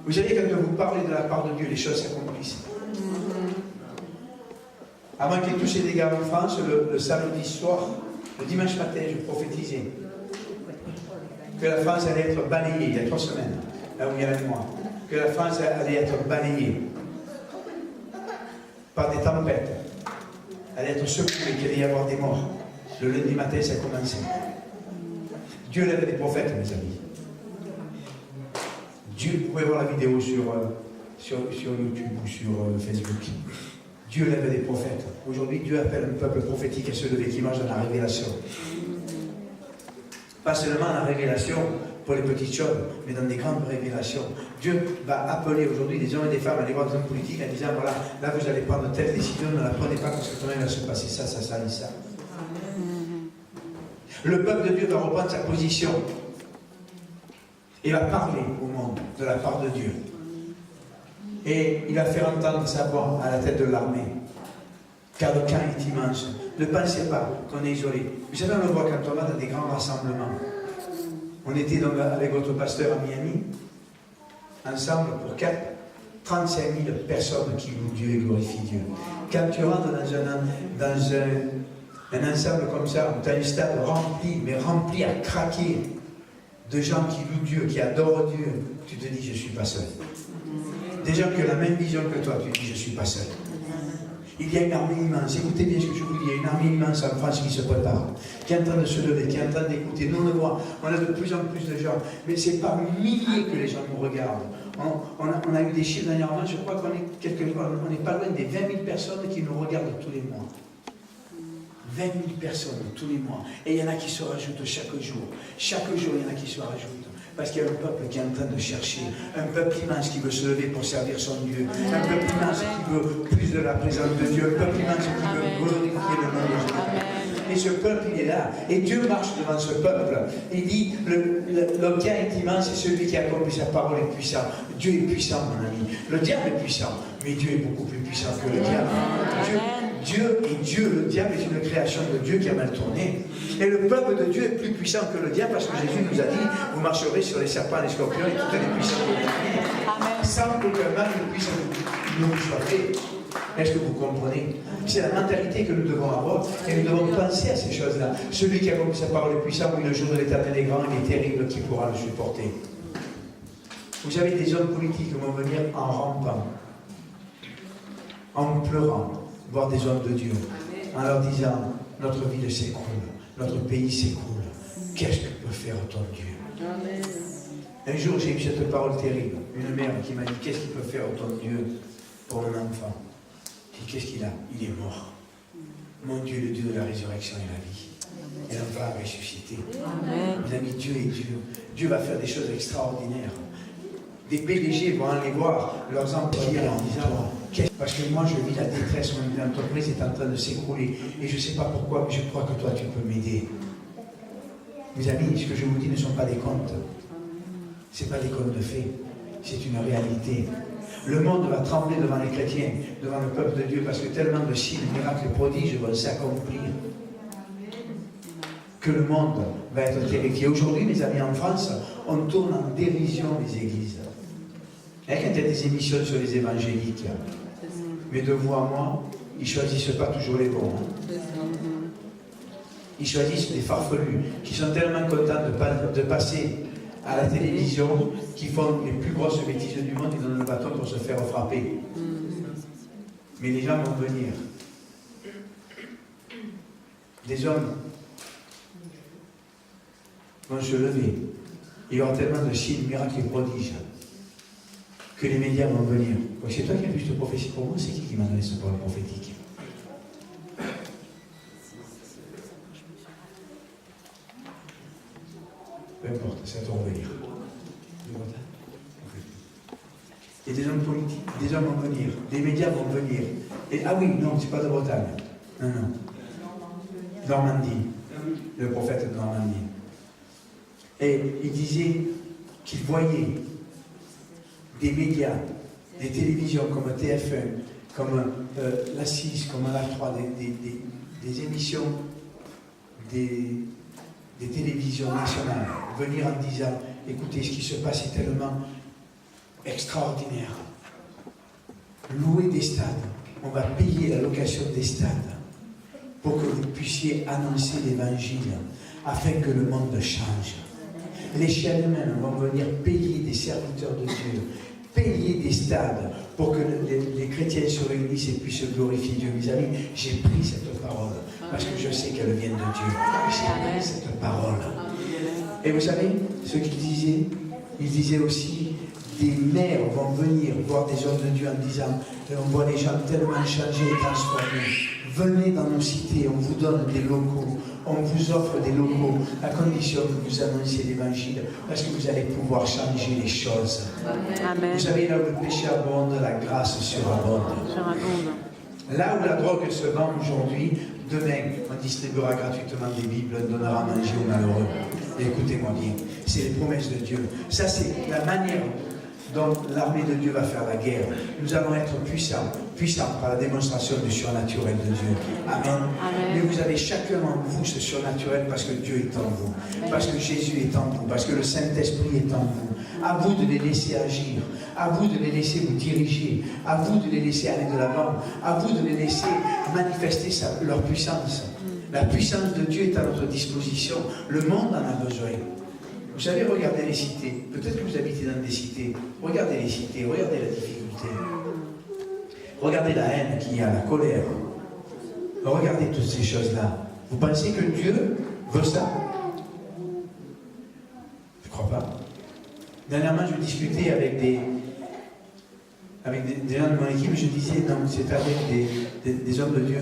Vous savez, quand vous parlez de la part de Dieu, les choses s'accomplissent. Avant qu'il y ait tous ces dégâts en France, le samedi soir, le dimanche matin, je prophétisais que la France allait être balayée, il y a 3 semaines, là où il y a un mois, que la France allait être balayée par des tempêtes, allait être secouée, qu'il allait y avoir des morts. Le lundi matin, ça a commencé. Dieu lève des prophètes, mes amis. Dieu, vous pouvez voir la vidéo sur YouTube ou sur Facebook. Dieu lève des prophètes. Aujourd'hui, Dieu appelle un peuple prophétique à se lever qui marche dans la révélation. Pas seulement la révélation pour les petites choses, mais dans des grandes révélations. Dieu va appeler aujourd'hui des hommes et des femmes à aller voir des hommes politiques en disant, voilà, là vous allez prendre telle décision, ne la prenez pas parce que quand même il va se passer ça, ça, ça et ça. Le peuple de Dieu va reprendre sa position. Il va parler au monde de la part de Dieu. Et il va faire entendre sa voix à la tête de l'armée. Car le camp est immense. Ne pensez pas qu'on est isolé. Vous savez, on le voit quand on va dans des grands rassemblements. On était donc avec votre pasteur à Miami, ensemble pour 35 000 personnes qui louent Dieu et glorifient Dieu. Quand tu rentres dans un ensemble comme ça, où tu as un stade rempli, mais rempli à craquer, de gens qui louent Dieu, qui adorent Dieu, tu te dis, je ne suis pas seul. Des gens qui ont la même vision que toi, tu te dis, je ne suis pas seul. Il y a une armée immense, écoutez bien ce que je vous dis, il y a une armée immense en France qui se prépare, qui est en train de se lever, qui est en train d'écouter. Nous on le voit, on a de plus en plus de gens, mais c'est par milliers que les gens nous regardent. On a eu des chiffres dernièrement, je crois qu'on est pas loin des 20 000 personnes qui nous regardent tous les mois. 20 000 personnes tous les mois. Et il y en a qui se rajoutent chaque jour. Chaque jour, il y en a qui se rajoutent. Parce qu'il y a un peuple qui est en train de chercher. Un peuple immense qui veut se lever pour servir son Dieu. Un peuple immense qui veut plus de la présence de Dieu. Un peuple immense qui veut glorifier le nom de Jésus. Et ce peuple, il est là. Et Dieu marche devant ce peuple. Il dit, le camp est immense et celui qui accomplit sa parole est puissant. Dieu est puissant, mon ami. Le diable est puissant. Mais Dieu est beaucoup plus puissant que le diable. Dieu est Dieu, le diable est une création de Dieu qui a mal tourné. Et le peuple de Dieu est plus puissant que le diable parce que Jésus nous a dit, vous marcherez sur les serpents, les scorpions et toutes les puissances de l'ennemi. Sans qu'aucun mal ne puisse nous soit fait. Est-ce que vous comprenez? C'est la mentalité que nous devons avoir et nous devons penser à ces choses-là. Celui qui a compris sa parole est puissant, oui, le jour de l'Éternel est grand, il est terrible, qui pourra le supporter? Vous avez des hommes politiques qui vont venir en rampant, en pleurant, voir des hommes de Dieu, en leur disant, notre ville s'écroule, notre pays s'écroule. Qu'est-ce que peut faire ton Dieu? Amen. Un jour, j'ai eu cette parole terrible. Une mère qui m'a dit, qu'est-ce qu'il peut faire ton Dieu pour un enfant? J'ai dit, qu'est-ce qu'il a? Il est mort. Mon Dieu, le Dieu de la résurrection et la vie. Et l'enfant a ressuscité. Amen. Mes amis, Dieu est Dieu. Dieu va faire des choses extraordinaires. Des PDG vont aller voir leurs employés en disant, parce que moi je vis la détresse, mon entreprise est en train de s'écrouler et je ne sais pas pourquoi, mais je crois que toi tu peux m'aider. Mes amis, ce que je vous dis ne sont pas des contes. Ce n'est pas des contes de fées, c'est une réalité. Le monde va trembler devant les chrétiens, devant le peuple de Dieu, parce que tellement de signes, miracles et prodiges vont s'accomplir. Que le monde va être terrifié. Aujourd'hui, mes amis, en France, on tourne en dérision les églises. Quand il y a des émissions sur les évangéliques, mais de vous à moi, ils ne choisissent pas toujours les bons. Ils choisissent les farfelus, qui sont tellement contents de passer à la télévision, qui font les plus grosses bêtises du monde, ils donnent le bâton pour se faire frapper. Mais les gens vont venir. Des hommes vont se lever. Il y aura tellement de signes, miracles et prodiges que les médias vont venir. C'est toi qui as vu cette prophétie pour moi, c'est qui m'a donné cette parole prophétique? Peu importe, c'est à toi de venir. Et des hommes politiques, des hommes vont venir, des médias vont venir. Et, ah oui, non, c'est pas de Bretagne. Non, non. Normandie, le prophète de Normandie. Et il disait qu'il voyait des médias, des télévisions comme TF1, comme la 6, comme la 3, des émissions des télévisions nationales, venir en disant, écoutez, ce qui se passe est tellement extraordinaire. Louer des stades, on va payer la location des stades pour que vous puissiez annoncer l'évangile, afin que le monde change. Les chaînes vont venir payer des serviteurs de Dieu, payer des stades pour que les chrétiens se réunissent et puissent glorifier Dieu. Mes amis, j'ai pris cette parole parce que je sais qu'elle vient de Dieu. J'ai pris cette parole. Et vous savez ce qu'il disait? Il disait aussi, des mères vont venir voir des hommes de Dieu en disant, on voit les gens tellement changés et transformés. Venez dans nos cités, on vous donne des locaux, on vous offre des locaux, à condition que vous annonciez l'évangile, parce que vous allez pouvoir changer les choses. Amen. Vous savez, là où le péché abonde, la grâce surabonde. Surabonde. Là où la drogue se vend aujourd'hui, demain, on distribuera gratuitement des Bibles, on donnera à manger aux malheureux. Et écoutez-moi bien, c'est les promesses de Dieu. Ça, c'est la manière dont l'armée de Dieu va faire la guerre. Nous allons être puissants par la démonstration du surnaturel de Dieu. Amen. Mais vous avez chacun en vous ce surnaturel parce que Dieu est en vous, parce que Jésus est en vous, parce que le Saint-Esprit est en vous. À vous de les laisser agir, à vous de les laisser vous diriger, à vous de les laisser aller de l'avant, à vous de les laisser manifester leur puissance. La puissance de Dieu est à notre disposition. Le monde en a besoin. Vous savez, regardez les cités. Peut-être que vous habitez dans des cités. Regardez les cités, regardez la difficulté. Regardez la haine qu'il y a, la colère. Regardez toutes ces choses-là. Vous pensez que Dieu veut ça? Je ne crois pas. Dernièrement, je discutais avec des gens de mon équipe, je disais, non, c'est avec des hommes de Dieu.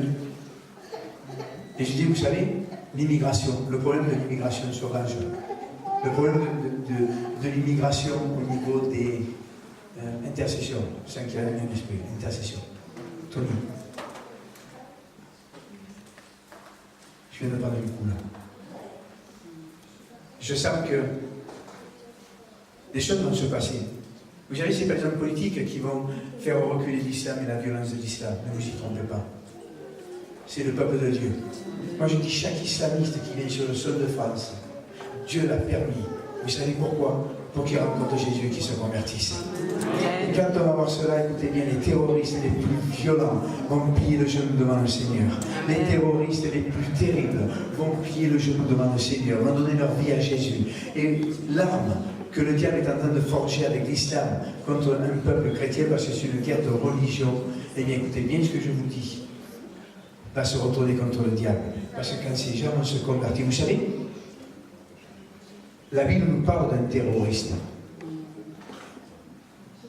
Et je dis, vous savez, l'immigration, le problème de l'immigration sauvage, le problème de l'immigration au niveau des intercessions, c'est qu'il y a un esprit, intercession. Tony. Je viens de parler du coup là. Je sens que des choses vont se passer. Vous savez, ces personnes politiques qui vont faire reculer l'islam et la violence de l'islam, ne vous y trompez pas. C'est le peuple de Dieu. Moi je dis, chaque islamiste qui vient sur le sol de France, Dieu l'a permis. Vous savez pourquoi? Pour qu'il rencontre Jésus et qu'il se convertisse. Et quand on va voir cela, écoutez bien, les terroristes les plus violents vont plier le genou devant le Seigneur. Les terroristes les plus terribles vont plier le genou devant le Seigneur, vont donner leur vie à Jésus. Et l'arme que le diable est en train de forger avec l'islam contre un peuple chrétien, parce que c'est une guerre de religion, eh bien écoutez bien ce que je vous dis, va se retourner contre le diable. Parce que quand ces gens vont se convertir, vous savez, la Bible nous parle d'un terroriste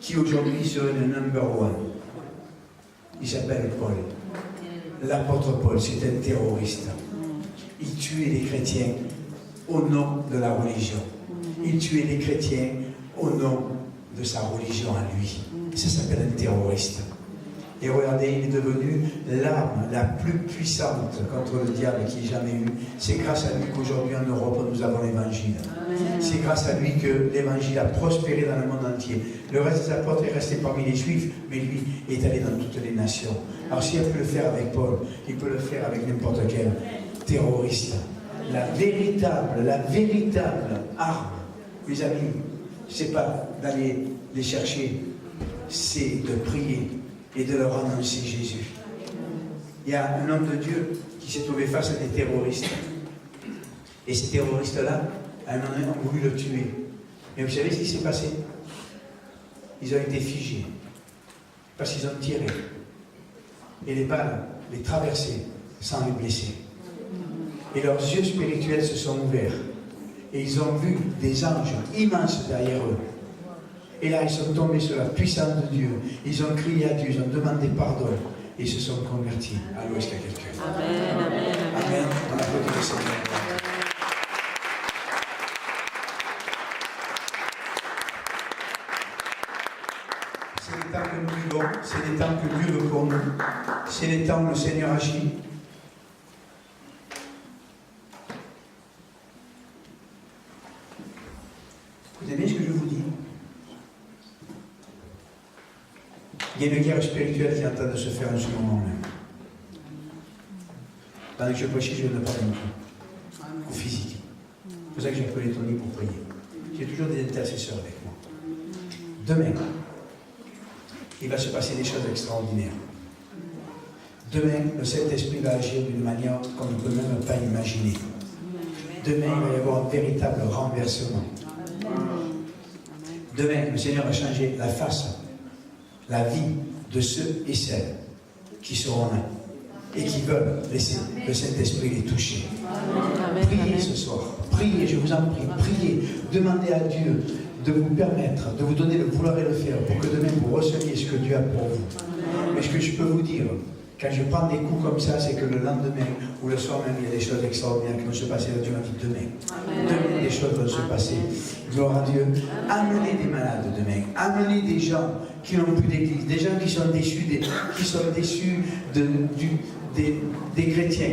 qui aujourd'hui serait le number one. Il s'appelle Paul. L'apôtre Paul, c'est un terroriste. Il tuait les chrétiens au nom de la religion. Il tuait les chrétiens au nom de sa religion à lui. Ça s'appelle un terroriste. Et regardez, il est devenu l'arme la plus puissante contre le diable qu'il ait jamais eu. C'est grâce à lui qu'aujourd'hui en Europe nous avons l'évangile. C'est grâce à lui que l'évangile a prospéré dans le monde entier. Le reste des apôtres est resté parmi les juifs, mais lui est allé dans toutes les nations. Alors s'il a pu le faire avec Paul, il peut le faire avec n'importe quel terroriste. La véritable arme, mes amis, c'est pas d'aller les chercher, c'est de prier et de leur annoncer Jésus. Il y a un homme de Dieu qui s'est trouvé face à des terroristes. Et ces terroristes-là, à un moment donné, ont voulu le tuer. Mais vous savez ce qui s'est passé? Ils ont été figés. Parce qu'ils ont tiré. Et les balles les traversaient sans les blesser. Et leurs yeux spirituels se sont ouverts. Et ils ont vu des anges immenses derrière eux. Et là, ils sont tombés sur la puissance de Dieu. Ils ont crié à Dieu, ils ont demandé pardon. Et ils se sont convertis. Allô, est-ce qu'il y a quelqu'un? Amen, amen, Amen. On applaudit le Seigneur. C'est les temps que nous vivons, c'est les temps que Dieu veut pour nous. C'est les temps où le Seigneur agit. Écoutez bien ce que je vous dis. Il y a une guerre spirituelle qui est en train de se faire en ce moment même. Pendant que je prêchais, je ne parle pas au physique. C'est pour ça que j'ai appelé Tony pour prier. J'ai toujours des intercesseurs avec moi. Demain, il va se passer des choses extraordinaires. Demain, le Saint-Esprit va agir d'une manière qu'on ne peut même pas imaginer. Demain, il va y avoir un véritable renversement. Demain, le Seigneur va changer la face, la vie de ceux et celles qui seront là et qui veulent laisser le Saint-Esprit les toucher. Priez ce soir, priez, je vous en prie, priez, demandez à Dieu de vous permettre, de vous donner le vouloir et le faire pour que demain vous receviez ce que Dieu a pour vous. Mais ce que je peux vous dire, quand je prends des coups comme ça, c'est que le lendemain ou le soir même, il y a des choses extraordinaires qui vont se passer. Dieu m'a dit demain. Demain, des choses vont se passer. Gloire à Dieu. Amenez des malades demain. Amenez des gens qui n'ont plus d'église. Des gens qui sont déçus, des chrétiens,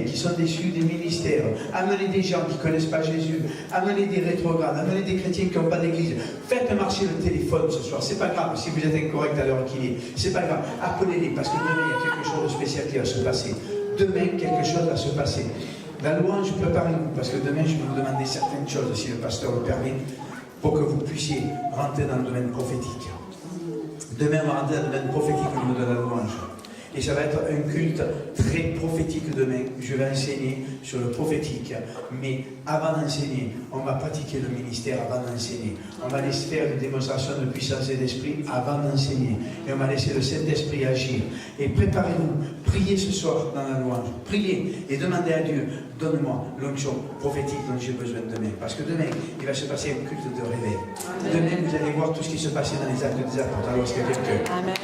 qui sont déçus des ministères. Amenez des gens qui ne connaissent pas Jésus. Amenez des rétrogrades. Amenez des chrétiens qui n'ont pas d'église. Faites marcher le téléphone ce soir. C'est pas grave si vous êtes incorrect à l'heure qu'il est. C'est pas grave. Appelez-les parce que demain, il y a quelque chose de spécial qui va se passer. Demain, quelque chose va se passer. La louange, préparez-vous parce que demain, je vais vous demander certaines choses, si le pasteur le permet, pour que vous puissiez rentrer dans le domaine prophétique. Demain, on va rentrer dans le domaine prophétique au niveau de la louange. Et ça va être un culte très prophétique demain. Je vais enseigner sur le prophétique. Mais avant d'enseigner, on va pratiquer le ministère avant d'enseigner. On va laisser faire une démonstration de puissance et d'esprit avant d'enseigner. Et on va laisser le Saint-Esprit agir. Et préparez-vous. Priez ce soir dans la louange. Priez et demandez à Dieu, donne-moi l'onction prophétique dont j'ai besoin demain. Parce que demain, il va se passer un culte de réveil. Demain, vous allez voir tout ce qui se passait dans les actes des apôtres. Alors, est-ce que quelqu'un... Amen.